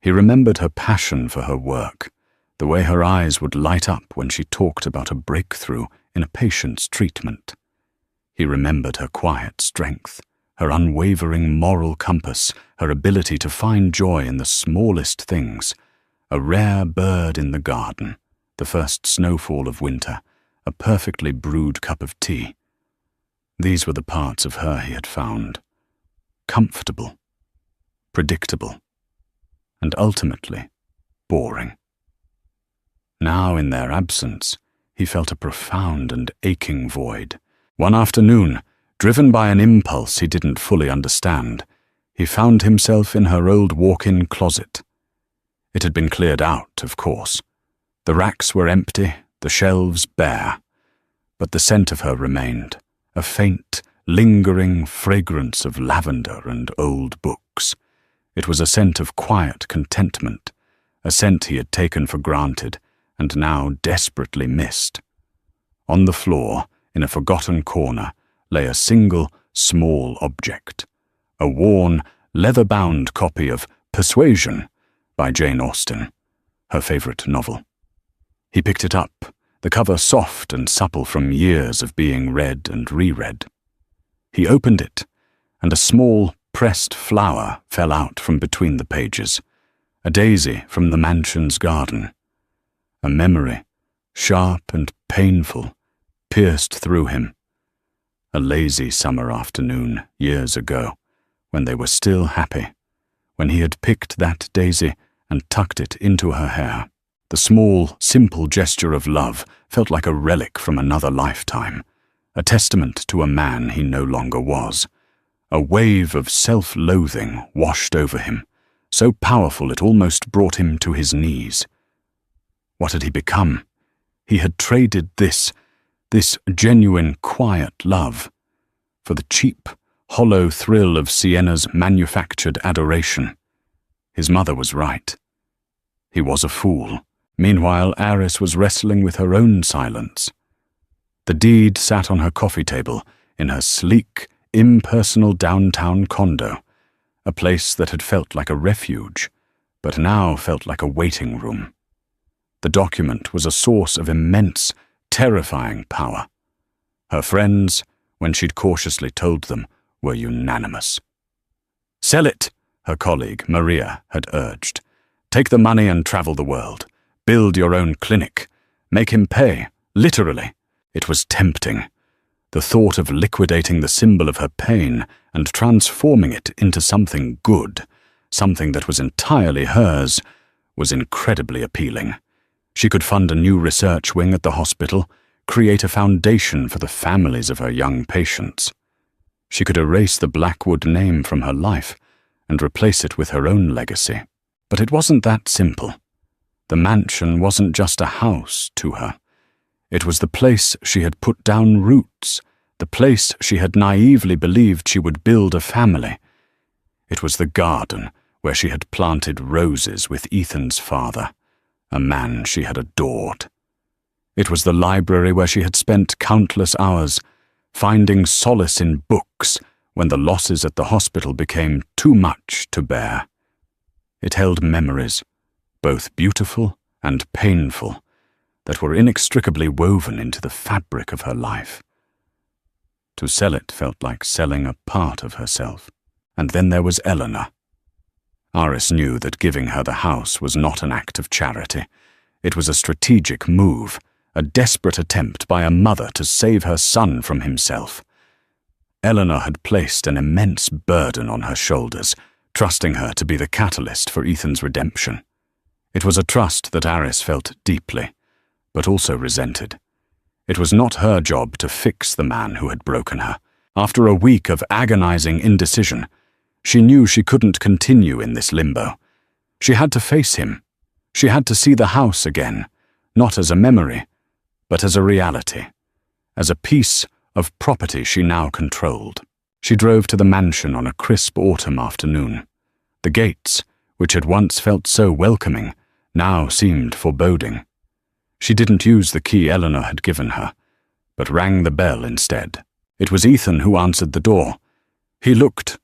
He remembered her passion for her work, the way her eyes would light up when she talked about a breakthrough in a patient's treatment. He remembered her quiet strength, her unwavering moral compass, her ability to find joy in the smallest things, a rare bird in the garden, the first snowfall of winter, a perfectly brewed cup of tea. These were the parts of her he had found. Comfortable, predictable, and ultimately boring. Now, in their absence, he felt a profound and aching void. One afternoon, driven by an impulse he didn't fully understand, he found himself in her old walk-in closet. It had been cleared out, of course. The racks were empty, the shelves bare, but the scent of her remained, a faint, lingering fragrance of lavender and old books. It was a scent of quiet contentment, a scent he had taken for granted and now desperately missed. On the floor, in a forgotten corner, lay a single, small object, a worn, leather-bound copy of Persuasion by Jane Austen, her favorite novel. He picked it up, the cover soft and supple from years of being read and reread. He opened it, and a small, pressed flower fell out from between the pages, a daisy from the mansion's garden. A memory, sharp and painful, pierced through him. A lazy summer afternoon, years ago, when they were still happy, when he had picked that daisy and tucked it into her hair. The small, simple gesture of love felt like a relic from another lifetime, a testament to a man he no longer was. A wave of self-loathing washed over him, so powerful it almost brought him to his knees. What had he become? He had traded this genuine, quiet love for the cheap, hollow thrill of Sienna's manufactured adoration. His mother was right. He was a fool. Meanwhile, Aris was wrestling with her own silence. The deed sat on her coffee table in her sleek, impersonal downtown condo, a place that had felt like a refuge, but now felt like a waiting room. The document was a source of immense, terrifying power. Her friends, when she'd cautiously told them, were unanimous. "Sell it," her colleague, Maria, had urged. "Take the money and travel the world. Build your own clinic. Make him pay, literally." It was tempting. The thought of liquidating the symbol of her pain and transforming it into something good, something that was entirely hers, was incredibly appealing. She could fund a new research wing at the hospital, create a foundation for the families of her young patients. She could erase the Blackwood name from her life and replace it with her own legacy. But it wasn't that simple. The mansion wasn't just a house to her. It was the place she had put down roots, the place she had naively believed she would build a family. It was the garden where she had planted roses with Ethan's father, a man she had adored. It was the library where she had spent countless hours, finding solace in books when the losses at the hospital became too much to bear. It held memories, both beautiful and painful, that were inextricably woven into the fabric of her life. To sell it felt like selling a part of herself. And then there was Eleanor. Iris knew that giving her the house was not an act of charity. It was a strategic move, a desperate attempt by a mother to save her son from himself. Eleanor had placed an immense burden on her shoulders, trusting her to be the catalyst for Ethan's redemption. It was a trust that Iris felt deeply, but also resented. It was not her job to fix the man who had broken her. After a week of agonizing indecision, she knew she couldn't continue in this limbo. She had to face him. She had to see the house again, not as a memory, but as a reality, as a piece of property she now controlled. She drove to the mansion on a crisp autumn afternoon. The gates, which had once felt so welcoming, now seemed foreboding. She didn't use the key Eleanor had given her, but rang the bell instead. It was Ethan who answered the door. He looked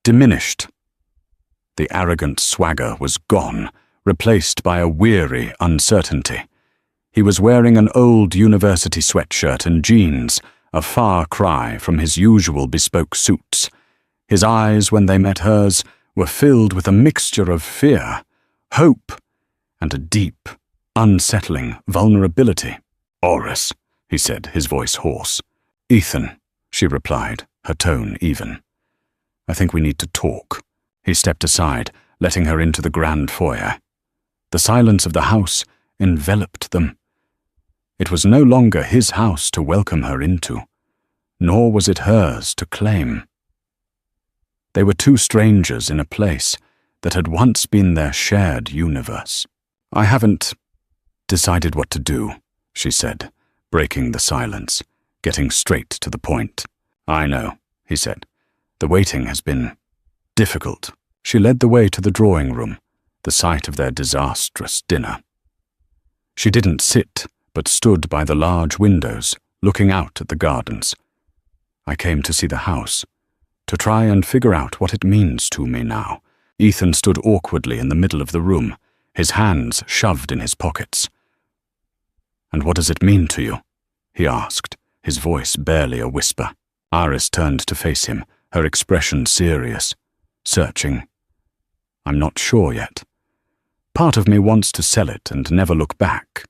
diminished. The arrogant swagger was gone, replaced by a weary uncertainty. He was wearing an old university sweatshirt and jeans, a far cry from his usual bespoke suits. His eyes, when they met hers, were filled with a mixture of fear, hope, and a deep, unsettling vulnerability. "Iris," he said, his voice hoarse. "Ethan," she replied, her tone even. "I think we need to talk." He stepped aside, letting her into the grand foyer. The silence of the house enveloped them. It was no longer his house to welcome her into, nor was it hers to claim. They were two strangers in a place that had once been their shared universe. "I haven't decided what to do," she said, breaking the silence, getting straight to the point. "I know," he said. "The waiting has been difficult." She led the way to the drawing room, the site of their disastrous dinner. She didn't sit, but stood by the large windows, looking out at the gardens. "I came to see the house, to try and figure out what it means to me now." Ethan stood awkwardly in the middle of the room, his hands shoved in his pockets. "And what does it mean to you?" he asked, his voice barely a whisper. Iris turned to face him, her expression serious, searching. "I'm not sure yet. Part of me wants to sell it and never look back.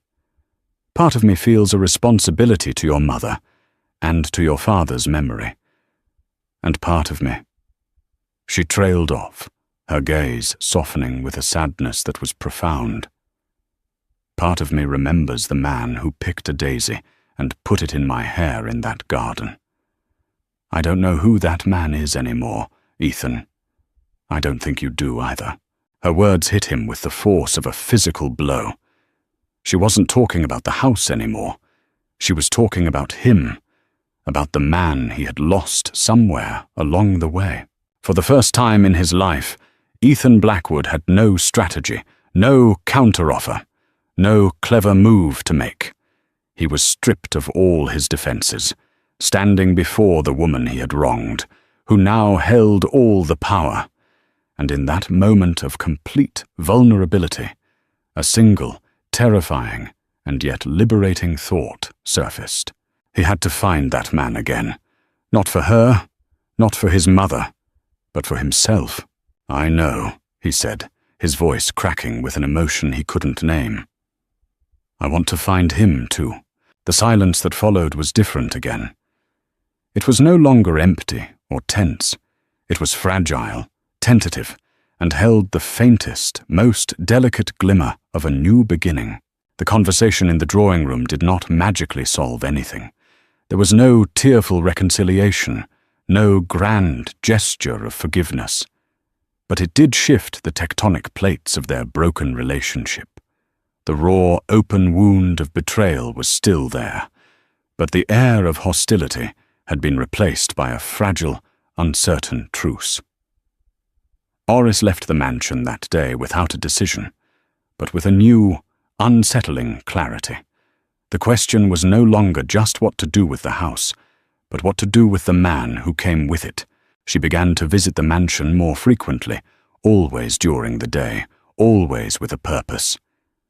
Part of me feels a responsibility to your mother and to your father's memory. And part of me..." She trailed off, her gaze softening with a sadness that was profound. "Part of me remembers the man who picked a daisy and put it in my hair in that garden. I don't know who that man is anymore, Ethan. I don't think you do either." Her words hit him with the force of a physical blow. She wasn't talking about the house anymore. She was talking about him, about the man he had lost somewhere along the way. For the first time in his life, Ethan Blackwood had no strategy, no counteroffer, no clever move to make. He was stripped of all his defenses, standing before the woman he had wronged, who now held all the power. And in that moment of complete vulnerability, a single, terrifying, and yet liberating thought surfaced. He had to find that man again. Not for her, not for his mother, but for himself. "I know," he said, his voice cracking with an emotion he couldn't name. "I want to find him, too." The silence that followed was different again. It was no longer empty or tense. It was fragile, tentative, and held the faintest, most delicate glimmer of a new beginning. The conversation in the drawing room did not magically solve anything. There was no tearful reconciliation, no grand gesture of forgiveness. But it did shift the tectonic plates of their broken relationship. The raw, open wound of betrayal was still there, but the air of hostility had been replaced by a fragile, uncertain truce. Oris left the mansion that day without a decision, but with a new, unsettling clarity. The question was no longer just what to do with the house, but what to do with the man who came with it. She began to visit the mansion more frequently, always during the day, always with a purpose.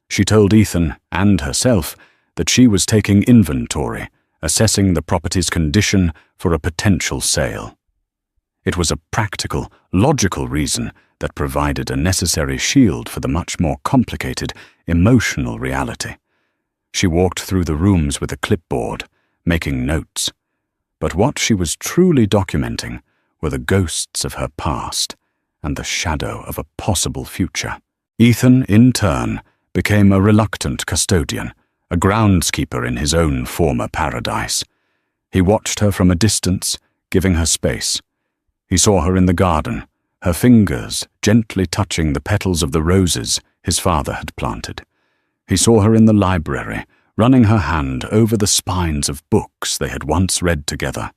She told Ethan and herself that she was taking inventory, assessing the property's condition for a potential sale. It was a practical, logical reason that provided a necessary shield for the much more complicated, emotional reality. She walked through the rooms with a clipboard, making notes. But what she was truly documenting were the ghosts of her past and the shadow of a possible future. Ethan, in turn, became a reluctant custodian, a groundskeeper in his own former paradise. He watched her from a distance, giving her space. He saw her in the garden, her fingers gently touching the petals of the roses his father had planted. He saw her in the library, running her hand over the spines of books they had once read together.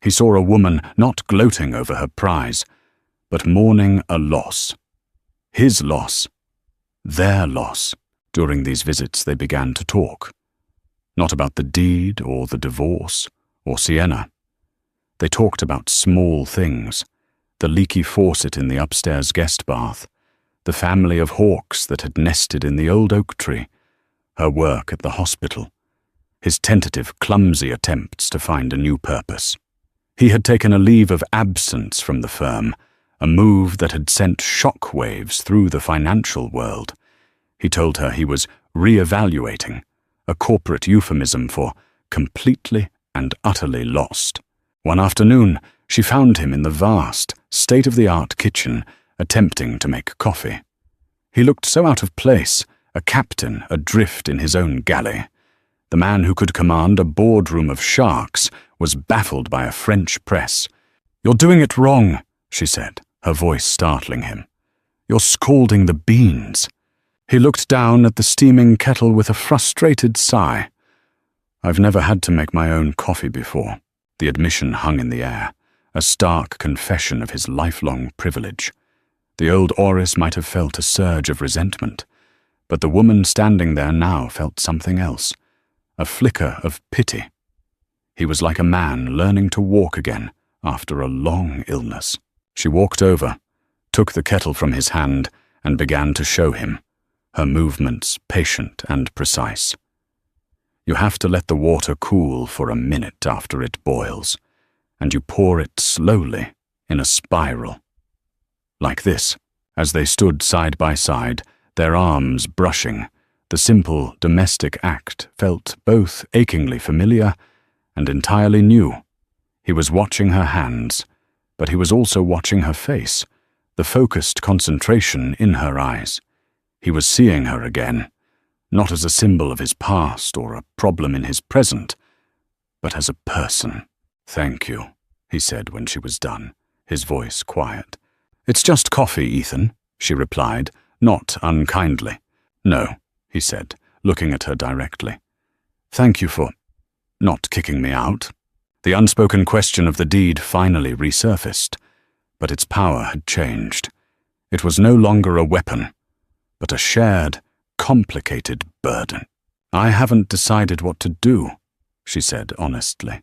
He saw a woman not gloating over her prize, but mourning a loss. His loss. Their loss. During these visits they began to talk. Not about the deed or the divorce or Sienna. They talked about small things, the leaky faucet in the upstairs guest bath, the family of hawks that had nested in the old oak tree, her work at the hospital, his tentative, clumsy attempts to find a new purpose. He had taken a leave of absence from the firm, a move that had sent shock waves through the financial world. He told her he was re-evaluating, a corporate euphemism for completely and utterly lost. One afternoon, she found him in the vast, state-of-the-art kitchen, attempting to make coffee. He looked so out of place, a captain adrift in his own galley. The man who could command a boardroom of sharks was baffled by a French press. "You're doing it wrong," she said, her voice startling him. "You're scalding the beans." He looked down at the steaming kettle with a frustrated sigh. "I've never had to make my own coffee before." The admission hung in the air, a stark confession of his lifelong privilege. The old Oris might have felt a surge of resentment, but the woman standing there now felt something else, a flicker of pity. He was like a man learning to walk again after a long illness. She walked over, took the kettle from his hand, and began to show him, her movements patient and precise. You have to let the water cool for a minute after it boils, and you pour it slowly in a spiral. Like this, as they stood side by side, their arms brushing, the simple domestic act felt both achingly familiar and entirely new. He was watching her hands, but he was also watching her face, the focused concentration in her eyes. He was seeing her again, not as a symbol of his past or a problem in his present, but as a person. "Thank you," he said when she was done, his voice quiet. "It's just coffee, Ethan," she replied, not unkindly. "No," he said, looking at her directly. "Thank you for not kicking me out." The unspoken question of the deed finally resurfaced, but its power had changed. It was no longer a weapon, but a shared, complicated burden. "I haven't decided what to do," she said honestly.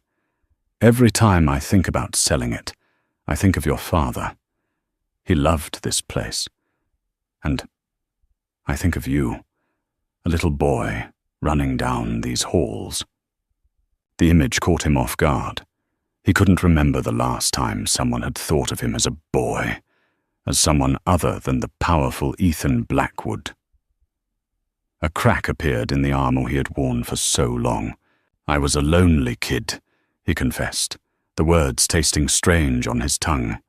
"Every time I think about selling it, I think of your father. He loved this place. And I think of you, a little boy running down these halls." The image caught him off guard. He couldn't remember the last time someone had thought of him as a boy, as someone other than the powerful Ethan Blackwood. A crack appeared in the armor he had worn for so long. "I was a lonely kid," he confessed, the words tasting strange on his tongue.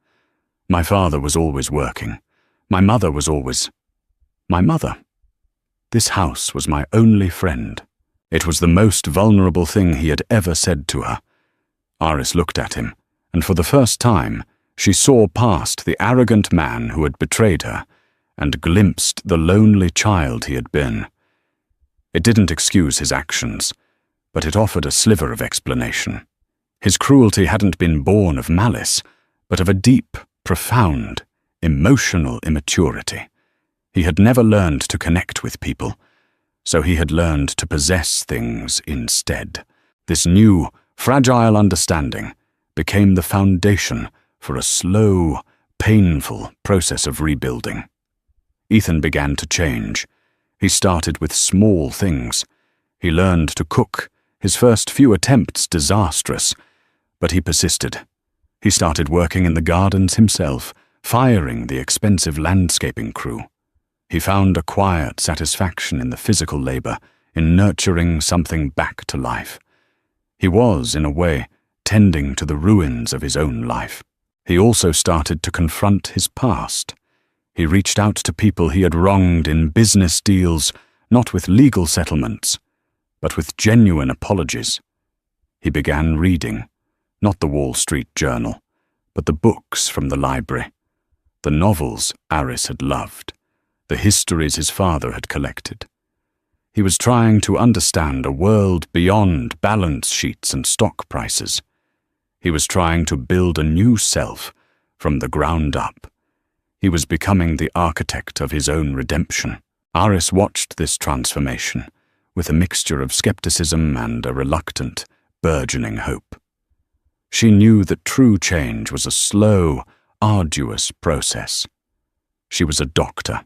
"My father was always working. My mother was always my mother. This house was my only friend. It was the most vulnerable thing he had ever said to her. Iris looked at him, and for the first time, she saw past the arrogant man who had betrayed her and glimpsed the lonely child he had been. It didn't excuse his actions, but it offered a sliver of explanation. His cruelty hadn't been born of malice, but of a deep, profound, emotional immaturity. He had never learned to connect with people, so he had learned to possess things instead. This new, fragile understanding became the foundation for a slow, painful process of rebuilding. Ethan began to change. He started with small things. He learned to cook, his first few attempts disastrous, but he persisted. He started working in the gardens himself, firing the expensive landscaping crew. He found a quiet satisfaction in the physical labor, in nurturing something back to life. He was, in a way, tending to the ruins of his own life. He also started to confront his past. He reached out to people he had wronged in business deals, not with legal settlements, but with genuine apologies. He began reading, not the Wall Street Journal, but the books from the library, the novels Iris had loved, the histories his father had collected. He was trying to understand a world beyond balance sheets and stock prices. He was trying to build a new self from the ground up. He was becoming the architect of his own redemption. Iris watched this transformation with a mixture of skepticism and a reluctant, burgeoning hope. She knew that true change was a slow, arduous process. She was a doctor.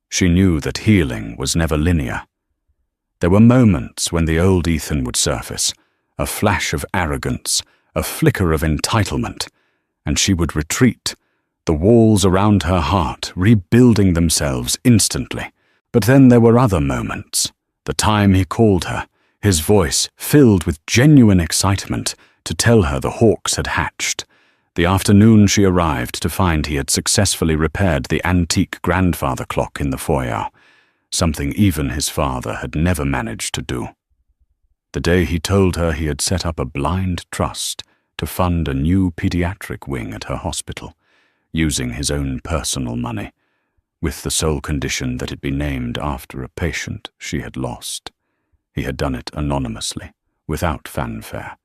She knew that healing was never linear. There were moments when the old Ethan would surface, a flash of arrogance, a flicker of entitlement, and she would retreat, the walls around her heart rebuilding themselves instantly. But then there were other moments. The time he called her, his voice filled with genuine excitement to tell her the hawks had hatched. The afternoon she arrived to find he had successfully repaired the antique grandfather clock in the foyer, something even his father had never managed to do. The day he told her he had set up a blind trust to fund a new pediatric wing at her hospital, using his own personal money, with the sole condition that it be named after a patient she had lost. He had done it anonymously, without fanfare.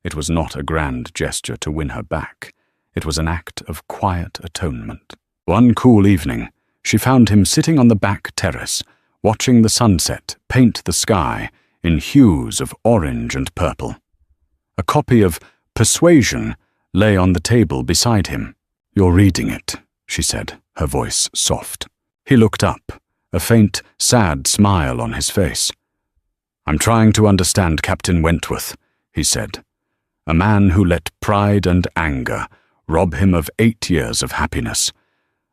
It was not a grand gesture to win her back. It was an act of quiet atonement. One cool evening, she found him sitting on the back terrace, watching the sunset paint the sky in hues of orange and purple. A copy of Persuasion lay on the table beside him. "You're reading it," she said, her voice soft. He looked up, a faint, sad smile on his face. "I'm trying to understand Captain Wentworth," he said. "A man who let pride and anger rob him of 8 years of happiness.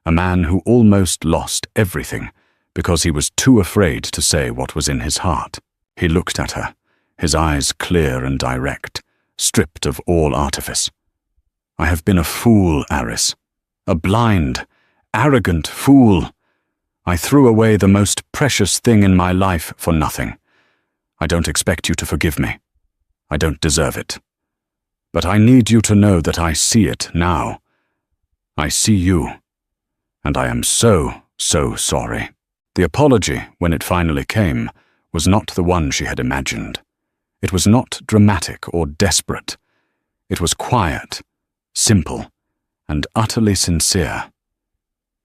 A man who almost lost everything because he was too afraid to say what was in his heart." He looked at her, his eyes clear and direct, stripped of all artifice. "I have been a fool, Iris. A blind, arrogant fool. I threw away the most precious thing in my life for nothing. I don't expect you to forgive me. I don't deserve it. But I need you to know that I see it now. I see you. And I am so, so sorry." The apology, when it finally came, was not the one she had imagined. It was not dramatic or desperate. It was quiet, simple, and utterly sincere.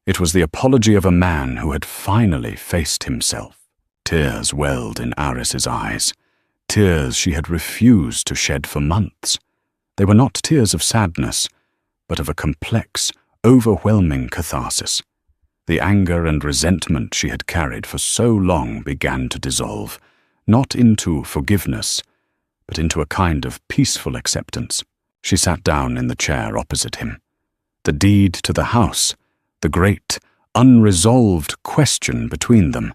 It was the apology of a man who had finally faced himself. Tears welled in Iris's eyes, tears she had refused to shed for months. They were not tears of sadness, but of a complex, overwhelming catharsis. The anger and resentment she had carried for so long began to dissolve, not into forgiveness, but into a kind of peaceful acceptance. She sat down in the chair opposite him. The deed to the house, the great, unresolved question between them,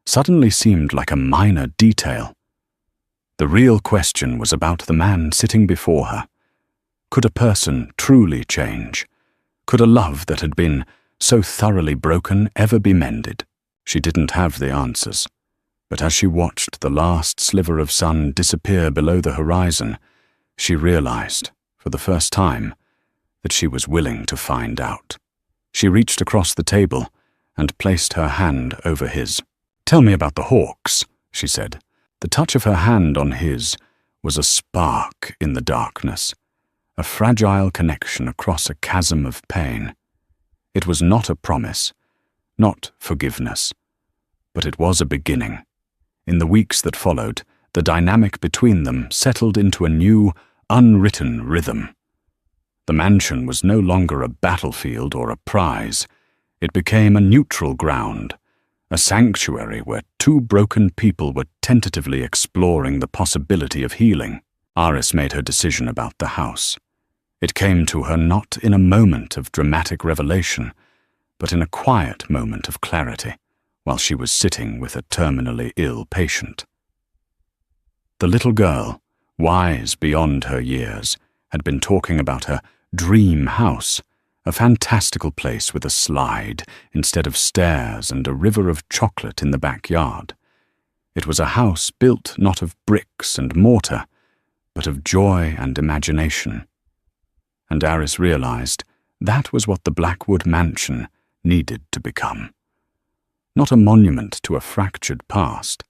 suddenly seemed like a minor detail. The real question was about the man sitting before her. Could a person truly change? Could a love that had been so thoroughly broken, ever be mended? She didn't have the answers, but as she watched the last sliver of sun disappear below the horizon, she realized, for the first time, that she was willing to find out. She reached across the table and placed her hand over his. "Tell me about the hawks," she said. The touch of her hand on his was a spark in the darkness, a fragile connection across a chasm of pain. It was not a promise, not forgiveness, but it was a beginning. In the weeks that followed, the dynamic between them settled into a new, unwritten rhythm. The mansion was no longer a battlefield or a prize. It became a neutral ground, a sanctuary where two broken people were tentatively exploring the possibility of healing. Iris made her decision about the house. It came to her not in a moment of dramatic revelation, but in a quiet moment of clarity, while she was sitting with a terminally ill patient. The little girl, wise beyond her years, had been talking about her dream house, a fantastical place with a slide instead of stairs and a river of chocolate in the backyard. It was a house built not of bricks and mortar, but of joy and imagination. And Iris realized that was what the Blackwood mansion needed to become. Not a monument to a fractured past,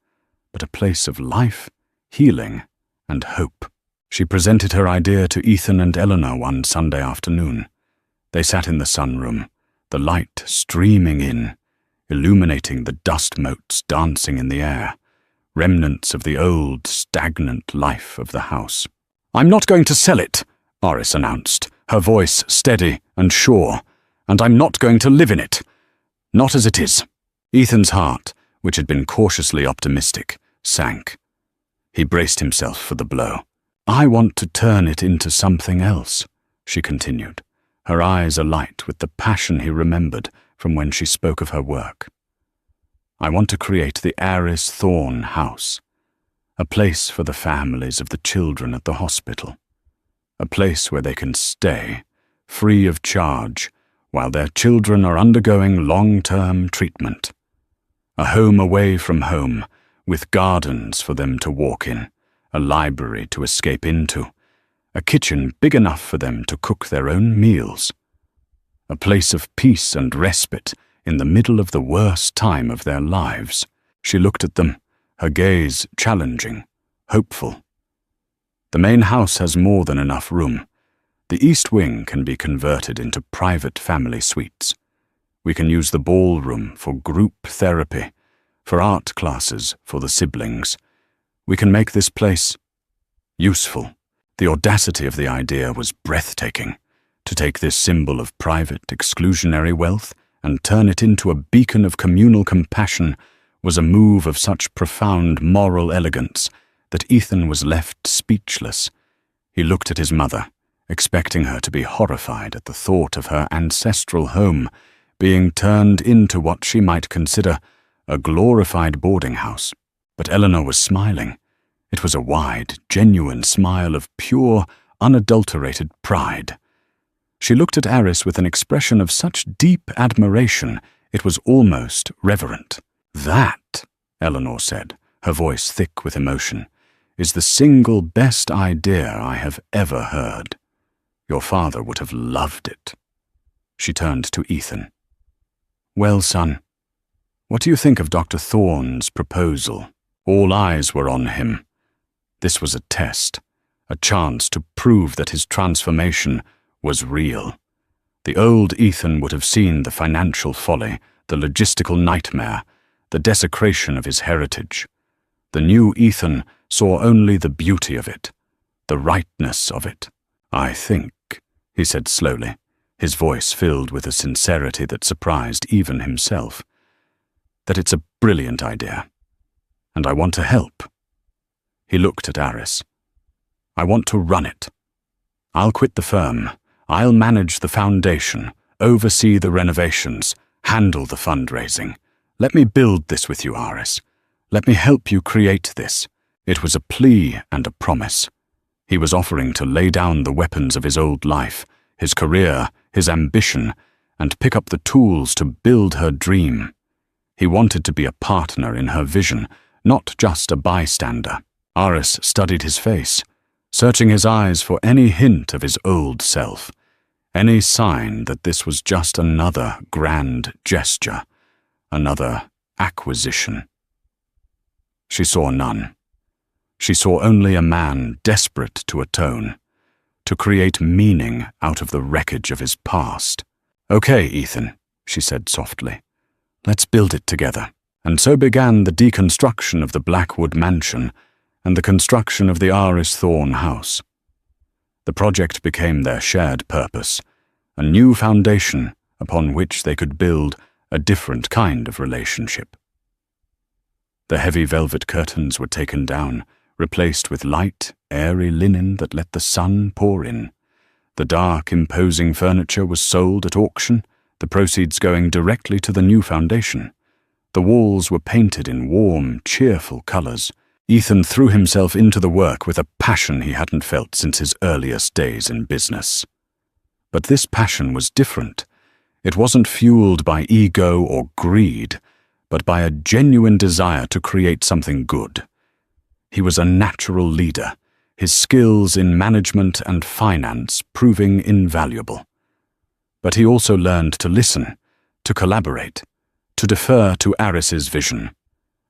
but a place of life, healing, and hope. She presented her idea to Ethan and Eleanor one Sunday afternoon. They sat in the sunroom, the light streaming in, illuminating the dust motes dancing in the air, remnants of the old, stagnant life of the house. "I'm not going to sell it," Iris announced, her voice steady and sure, "and I'm not going to live in it. Not as it is." Ethan's heart, which had been cautiously optimistic, sank. He braced himself for the blow. "I want to turn it into something else," she continued, her eyes alight with the passion he remembered from when she spoke of her work. "I want to create the Iris Thorne House, a place for the families of the children at the hospital, a place where they can stay, free of charge, while their children are undergoing long-term treatment. A home away from home, with gardens for them to walk in, a library to escape into, a kitchen big enough for them to cook their own meals. A place of peace and respite in the middle of the worst time of their lives." She looked at them, her gaze challenging, hopeful. "The main house has more than enough room. The east wing can be converted into private family suites. We can use the ballroom for group therapy, for art classes for the siblings. We can make this place useful." The audacity of the idea was breathtaking. To take this symbol of private, exclusionary wealth and turn it into a beacon of communal compassion was a move of such profound moral elegance that Ethan was left speechless. He looked at his mother, expecting her to be horrified at the thought of her ancestral home being turned into what she might consider a glorified boarding house. But Eleanor was smiling. It was a wide, genuine smile of pure, unadulterated pride. She looked at Iris with an expression of such deep admiration it was almost reverent. "That," Eleanor said, her voice thick with emotion, "is the single best idea I have ever heard. Your father would have loved it." She turned to Ethan. "Well, son, what do you think of Dr. Thorne's proposal?" All eyes were on him. This was a test, a chance to prove that his transformation was real. The old Ethan would have seen the financial folly, the logistical nightmare, the desecration of his heritage. The new Ethan saw only the beauty of it, the rightness of it. "I think," he said slowly, his voice filled with a sincerity that surprised even himself, "that it's a brilliant idea, and I want to help." He looked at Iris. "I want to run it. I'll quit the firm. I'll manage the foundation, oversee the renovations, handle the fundraising. Let me build this with you, Iris. Let me help you create this." It was a plea and a promise. He was offering to lay down the weapons of his old life, his career, his ambition, and pick up the tools to build her dream. He wanted to be a partner in her vision, not just a bystander. Aris studied his face, searching his eyes for any hint of his old self, any sign that this was just another grand gesture, another acquisition. She saw none. She saw only a man desperate to atone, to create meaning out of the wreckage of his past. "Okay, Ethan," she said softly. "Let's build it together." And so began the deconstruction of the Blackwood mansion and the construction of the Aris Thorne house. The project became their shared purpose, a new foundation upon which they could build a different kind of relationship. The heavy velvet curtains were taken down, replaced with light, airy linen that let the sun pour in. The dark, imposing furniture was sold at auction, the proceeds going directly to the new foundation. The walls were painted in warm, cheerful colors. Ethan threw himself into the work with a passion he hadn't felt since his earliest days in business. But this passion was different. It wasn't fueled by ego or greed, but by a genuine desire to create something good. He was a natural leader, his skills in management and finance proving invaluable. But he also learned to listen, to collaborate, to defer to Aris's vision.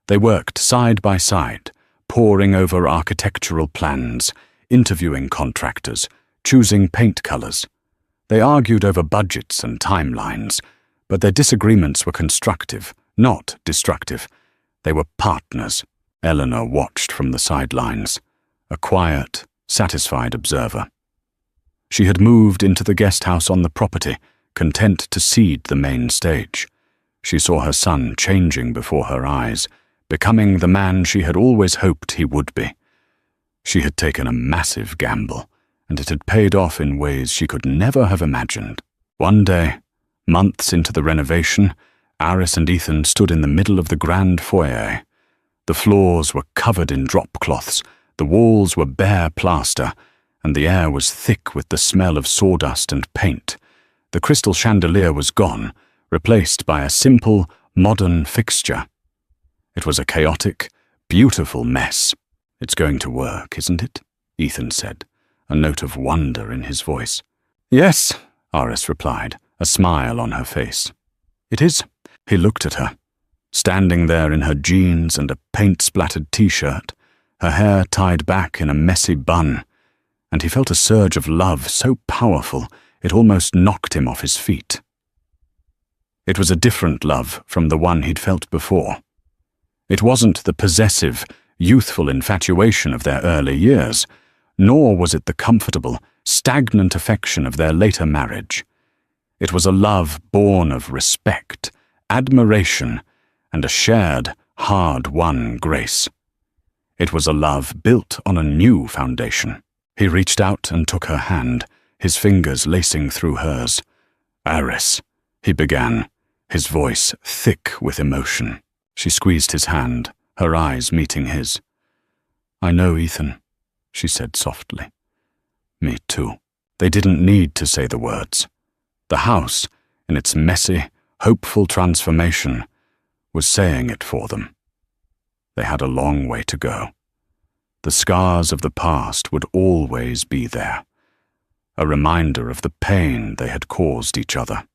They worked side by side, poring over architectural plans, interviewing contractors, choosing paint colors. They argued over budgets and timelines, but their disagreements were constructive, not destructive. They were partners. Eleanor watched from the sidelines, a quiet, satisfied observer. She had moved into the guest house on the property, content to cede the main stage. She saw her son changing before her eyes, becoming the man she had always hoped he would be. She had taken a massive gamble, and it had paid off in ways she could never have imagined. One day, months into the renovation, Aris and Ethan stood in the middle of the grand foyer. The floors were covered in drop cloths, the walls were bare plaster, and the air was thick with the smell of sawdust and paint. The crystal chandelier was gone, replaced by a simple, modern fixture. It was a chaotic, beautiful mess. "It's going to work, isn't it?" Ethan said, a note of wonder in his voice. "Yes," Aris replied, a smile on her face. "It is." He looked at her, standing there in her jeans and a paint-splattered t-shirt, her hair tied back in a messy bun, and he felt a surge of love so powerful it almost knocked him off his feet. It was a different love from the one he'd felt before. It wasn't the possessive, youthful infatuation of their early years, nor was it the comfortable, stagnant affection of their later marriage. It was a love born of respect, admiration, and a shared, hard-won grace. It was a love built on a new foundation. He reached out and took her hand, his fingers lacing through hers. "Aris," he began, his voice thick with emotion. She squeezed his hand, her eyes meeting his. "I know, Ethan," she said softly. "Me too." They didn't need to say the words. The house, in its messy, hopeful transformation, was saying it for them. They had a long way to go. The scars of the past would always be there, a reminder of the pain they had caused each other.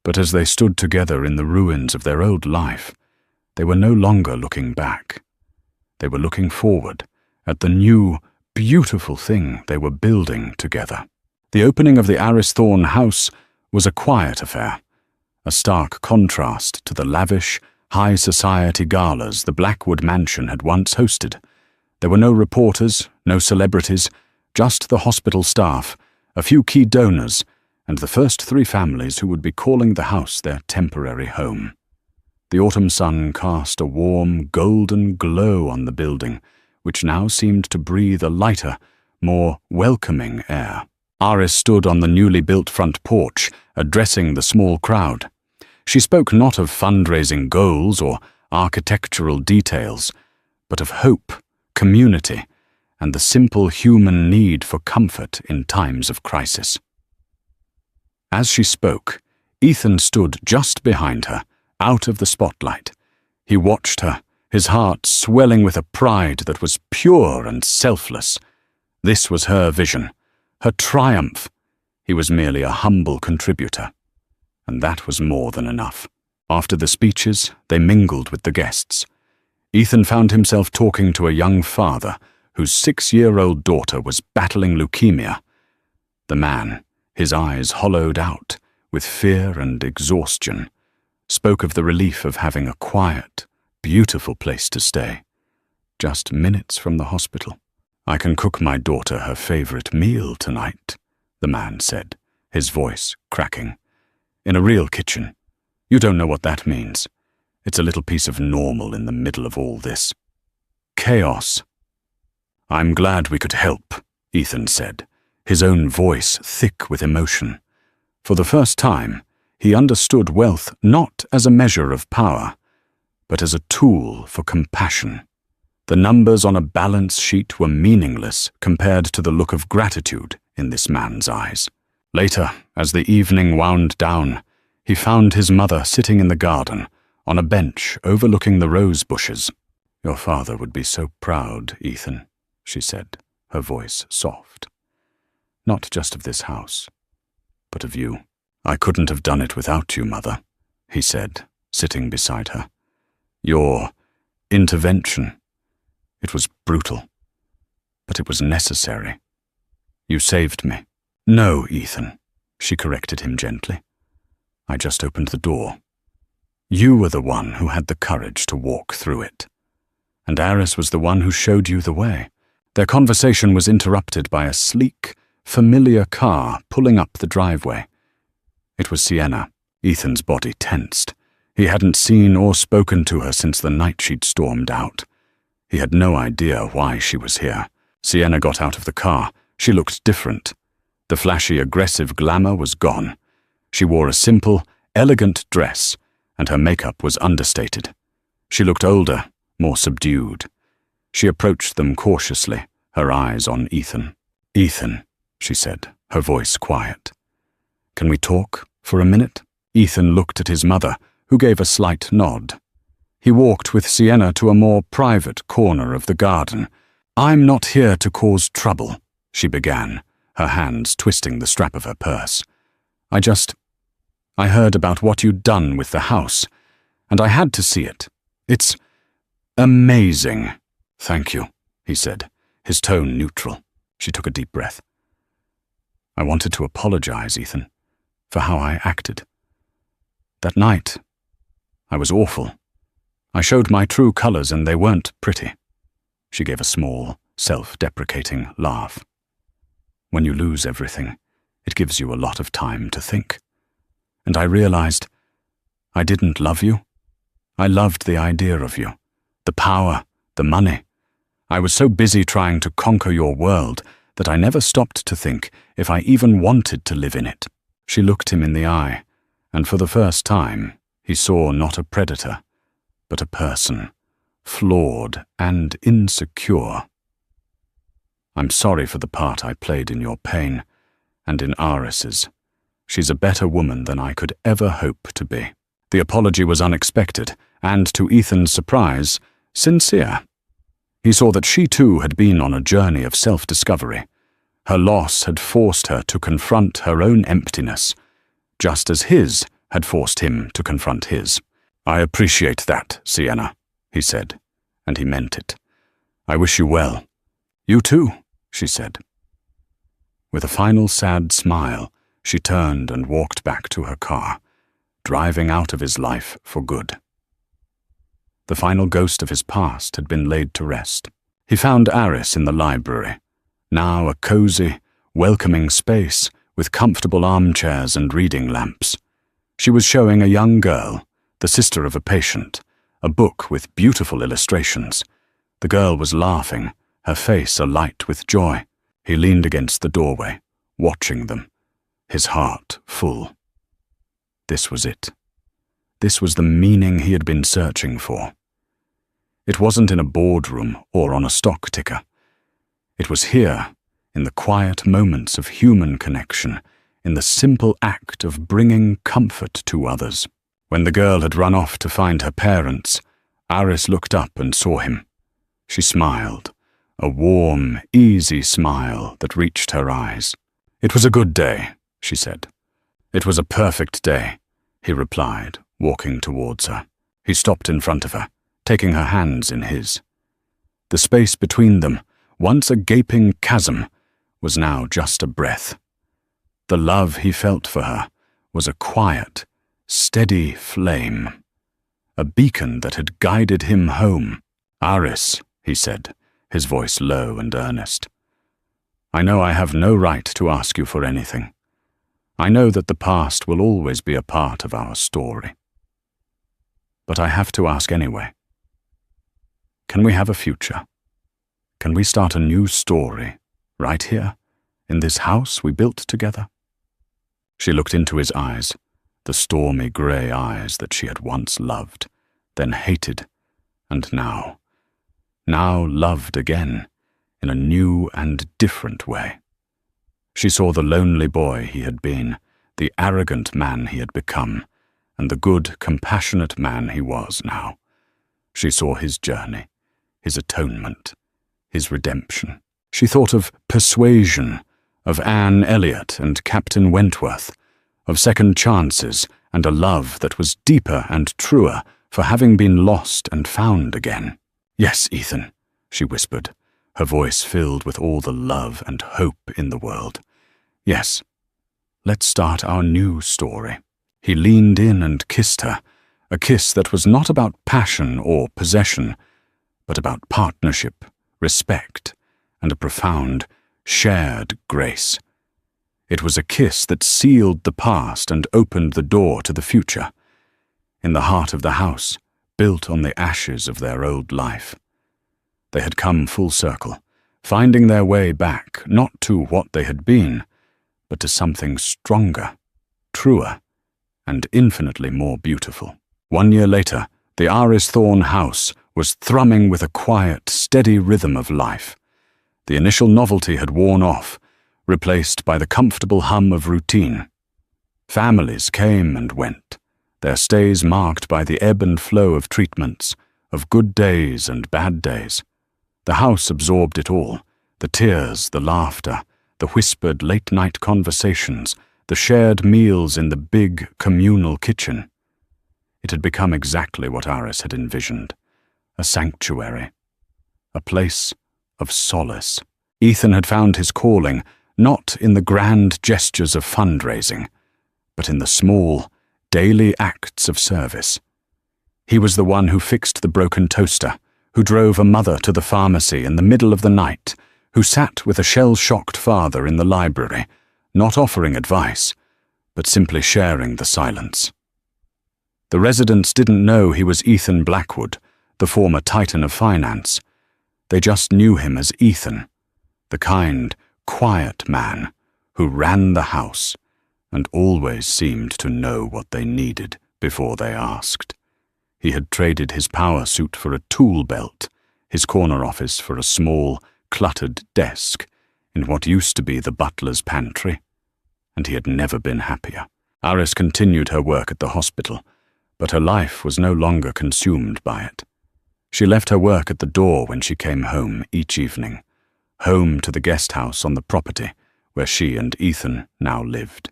But as they stood together in the ruins of their old life, they were no longer looking back. They were looking forward at the new, beautiful thing they were building together. The opening of the Aris Thorne house was a quiet affair, a stark contrast to the lavish, high society galas the Blackwood mansion had once hosted. There were no reporters, no celebrities, just the hospital staff, a few key donors, and the first 3 families who would be calling the house their temporary home. The autumn sun cast a warm, golden glow on the building, which now seemed to breathe a lighter, more welcoming air. Aris stood on the newly built front porch, addressing the small crowd. She spoke not of fundraising goals or architectural details, but of hope, community, and the simple human need for comfort in times of crisis. As she spoke, Ethan stood just behind her, out of the spotlight. He watched her, his heart swelling with a pride that was pure and selfless. This was her vision, her triumph. He was merely a humble contributor. And that was more than enough. After the speeches, they mingled with the guests. Ethan found himself talking to a young father whose 6-year-old daughter was battling leukemia. The man, his eyes hollowed out with fear and exhaustion, spoke of the relief of having a quiet, beautiful place to stay, just minutes from the hospital. "I can cook my daughter her favorite meal tonight," the man said, his voice cracking. "In a real kitchen. You don't know what that means. It's a little piece of normal in the middle of all this chaos." "I'm glad we could help," Ethan said, his own voice thick with emotion. For the first time, he understood wealth not as a measure of power, but as a tool for compassion. The numbers on a balance sheet were meaningless compared to the look of gratitude in this man's eyes. Later, as the evening wound down, he found his mother sitting in the garden, on a bench overlooking the rose bushes. "Your father would be so proud, Ethan," she said, her voice soft. "Not just of this house, but of you." "I couldn't have done it without you, Mother," he said, sitting beside her. "Your intervention, it was brutal, but it was necessary. You saved me." "No, Ethan," she corrected him gently. "I just opened the door. You were the one who had the courage to walk through it. And Aris was the one who showed you the way." Their conversation was interrupted by a sleek, familiar car pulling up the driveway. It was Sienna. Ethan's body tensed. He hadn't seen or spoken to her since the night she'd stormed out. He had no idea why she was here. Sienna got out of the car. She looked different. The flashy, aggressive glamour was gone. She wore a simple, elegant dress, and her makeup was understated. She looked older, more subdued. She approached them cautiously, her eyes on Ethan. "Ethan," she said, her voice quiet. "Can we talk for a minute?" Ethan looked at his mother, who gave a slight nod. He walked with Sienna to a more private corner of the garden. "I'm not here to cause trouble," she began, her hands twisting the strap of her purse. I heard about what you'd done with the house, and I had to see it. It's amazing." "Thank you," he said, his tone neutral. She took a deep breath. "I wanted to apologize, Ethan, for how I acted. That night, I was awful. I showed my true colors and they weren't pretty." She gave a small, self-deprecating laugh. "When you lose everything, it gives you a lot of time to think. And I realized I didn't love you. I loved the idea of you, the power, the money. I was so busy trying to conquer your world that I never stopped to think if I even wanted to live in it." She looked him in the eye, and for the first time, he saw not a predator, but a person, flawed and insecure. "I'm sorry for the part I played in your pain, and in Aris's. She's a better woman than I could ever hope to be." The apology was unexpected, and to Ethan's surprise, sincere. He saw that she too had been on a journey of self-discovery. Her loss had forced her to confront her own emptiness, just as his had forced him to confront his. "I appreciate that, Sienna," he said, and he meant it. "I wish you well." "You too," she said. With a final sad smile, she turned and walked back to her car, driving out of his life for good. The final ghost of his past had been laid to rest. He found Aris in the library, now a cozy, welcoming space with comfortable armchairs and reading lamps. She was showing a young girl, the sister of a patient, a book with beautiful illustrations. The girl was laughing, her face alight with joy. He leaned against the doorway, watching them, his heart full. This was it. This was the meaning he had been searching for. It wasn't in a boardroom or on a stock ticker. It was here, in the quiet moments of human connection, in the simple act of bringing comfort to others. When the girl had run off to find her parents, Aris looked up and saw him. She smiled, a warm, easy smile that reached her eyes. "It was a good day," she said. "It was a perfect day," he replied, walking towards her. He stopped in front of her, taking her hands in his. The space between them, once a gaping chasm, was now just a breath. The love he felt for her was a quiet, steady flame, a beacon that had guided him home. "Aris," he said, his voice low and earnest, "I know I have no right to ask you for anything. I know that the past will always be a part of our story. But I have to ask anyway. Can we have a future? Can we start a new story, right here, in this house we built together?" She looked into his eyes, the stormy grey eyes that she had once loved, then hated, and now loved again, in a new and different way. She saw the lonely boy he had been, the arrogant man he had become, and the good, compassionate man he was now. She saw his journey, his atonement, his redemption. She thought of persuasion, of Anne Elliot and Captain Wentworth, of second chances and a love that was deeper and truer for having been lost and found again. "Yes, Ethan," she whispered, her voice filled with all the love and hope in the world. "Yes, let's start our new story." He leaned in and kissed her, a kiss that was not about passion or possession, but about partnership, respect, and a profound, shared grace. It was a kiss that sealed the past and opened the door to the future. In the heart of the house, built on the ashes of their old life. They had come full circle, finding their way back not to what they had been, but to something stronger, truer, and infinitely more beautiful. 1 year later, the Aris Thorne house was thrumming with a quiet, steady rhythm of life. The initial novelty had worn off, replaced by the comfortable hum of routine. Families came and went, their stays marked by the ebb and flow of treatments, of good days and bad days. The house absorbed it all, the tears, the laughter, the whispered late-night conversations, the shared meals in the big, communal kitchen. It had become exactly what Aris had envisioned, a sanctuary, a place of solace. Ethan had found his calling not in the grand gestures of fundraising, but in the small, daily acts of service. He was the one who fixed the broken toaster, who drove a mother to the pharmacy in the middle of the night, who sat with a shell-shocked father in the library, not offering advice, but simply sharing the silence. The residents didn't know he was Ethan Blackwood, the former titan of finance. They just knew him as Ethan, the kind, quiet man who ran the house and always seemed to know what they needed before they asked. He had traded his power suit for a tool belt, his corner office for a small, cluttered desk in what used to be the butler's pantry, and he had never been happier. Aris continued her work at the hospital, but her life was no longer consumed by it. She left her work at the door when she came home each evening, home to the guest house on the property where she and Ethan now lived.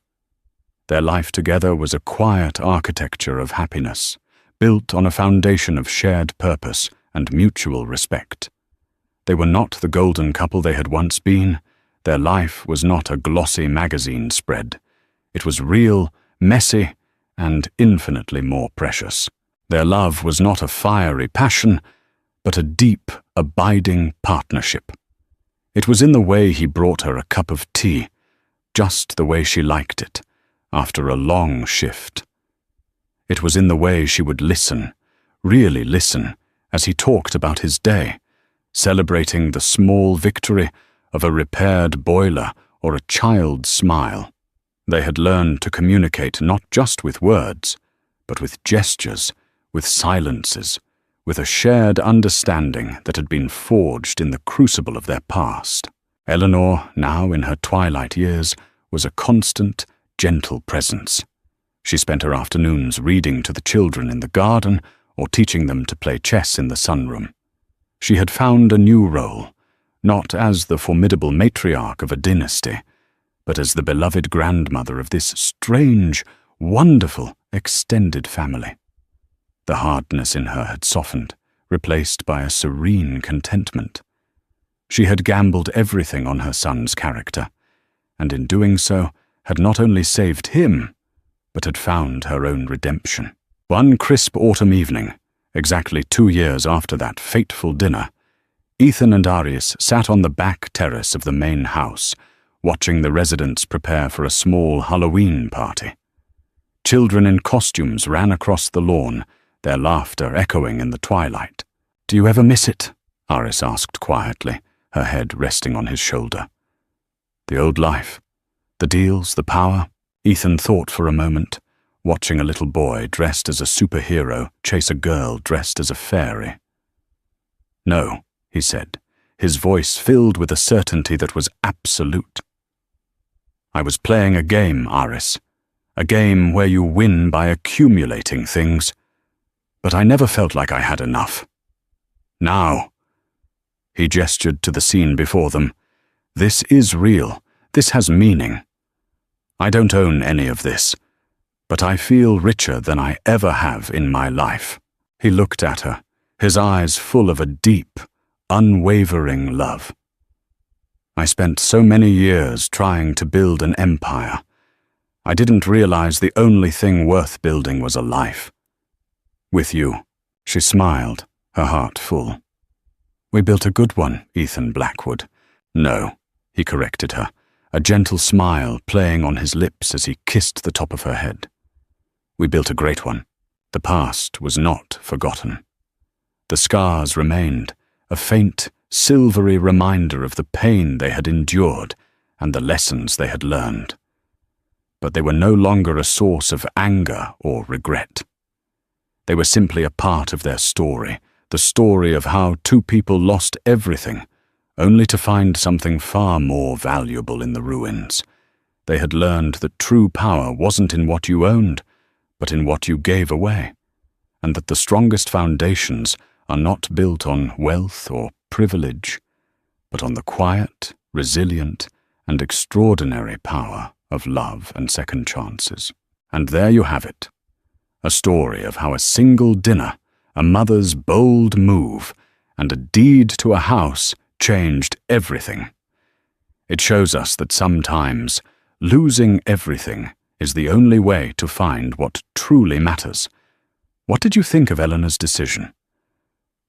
Their life together was a quiet architecture of happiness, built on a foundation of shared purpose and mutual respect. They were not the golden couple they had once been. Their life was not a glossy magazine spread. It was real, messy, and infinitely more precious. Their love was not a fiery passion, but a deep, abiding partnership. It was in the way he brought her a cup of tea, just the way she liked it, after a long shift. It was in the way she would listen, really listen, as he talked about his day, celebrating the small victory of a repaired boiler or a child's smile. They had learned to communicate not just with words, but with gestures, with silences, with a shared understanding that had been forged in the crucible of their past. Eleanor, now in her twilight years, was a constant, gentle presence. She spent her afternoons reading to the children in the garden or teaching them to play chess in the sunroom. She had found a new role, not as the formidable matriarch of a dynasty, but as the beloved grandmother of this strange, wonderful, extended family. The hardness in her had softened, replaced by a serene contentment. She had gambled everything on her son's character, and in doing so had not only saved him, but had found her own redemption. One crisp autumn evening, exactly 2 years after that fateful dinner, Ethan and Arius sat on the back terrace of the main house, watching the residents prepare for a small Halloween party. Children in costumes ran across the lawn, their laughter echoing in the twilight. "Do you ever miss it?" Arius asked quietly, her head resting on his shoulder. "The old life, the deals, the power," Ethan thought for a moment, watching a little boy dressed as a superhero chase a girl dressed as a fairy. "No," he said, his voice filled with a certainty that was absolute. "I was playing a game, Arius, a game where you win by accumulating things, but I never felt like I had enough. Now," he gestured to the scene before them, "this is real, this has meaning. I don't own any of this, but I feel richer than I ever have in my life." He looked at her, his eyes full of a deep, unwavering love. "I spent so many years trying to build an empire. I didn't realize the only thing worth building was a life. With you." She smiled, her heart full. "We built a good one, Ethan Blackwood." "No," he corrected her, a gentle smile playing on his lips as he kissed the top of her head. "We built a great one. The past was not forgotten. The scars remained, a faint, silvery reminder of the pain they had endured and the lessons they had learned. But they were no longer a source of anger or regret. They were simply a part of their story, the story of how two people lost everything, only to find something far more valuable in the ruins. They had learned that true power wasn't in what you owned, but in what you gave away, and that the strongest foundations are not built on wealth or privilege, but on the quiet, resilient, and extraordinary power of love and second chances. And there you have it, a story of how a single dinner, a mother's bold move, and a deed to a house changed everything. It shows us that sometimes losing everything is the only way to find what truly matters. What did you think of Eleanor's decision?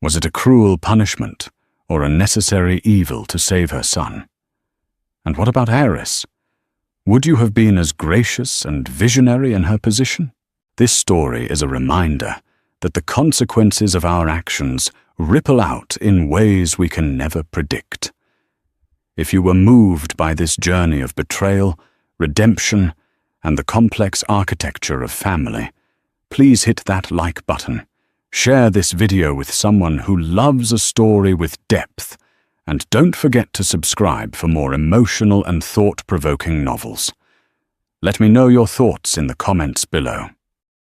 Was it a cruel punishment or a necessary evil to save her son? And what about Eris? Would you have been as gracious and visionary in her position? This story is a reminder that the consequences of our actions ripple out in ways we can never predict. If you were moved by this journey of betrayal, redemption, and the complex architecture of family, please hit that like button. Share this video with someone who loves a story with depth, and don't forget to subscribe for more emotional and thought-provoking novels. Let me know your thoughts in the comments below.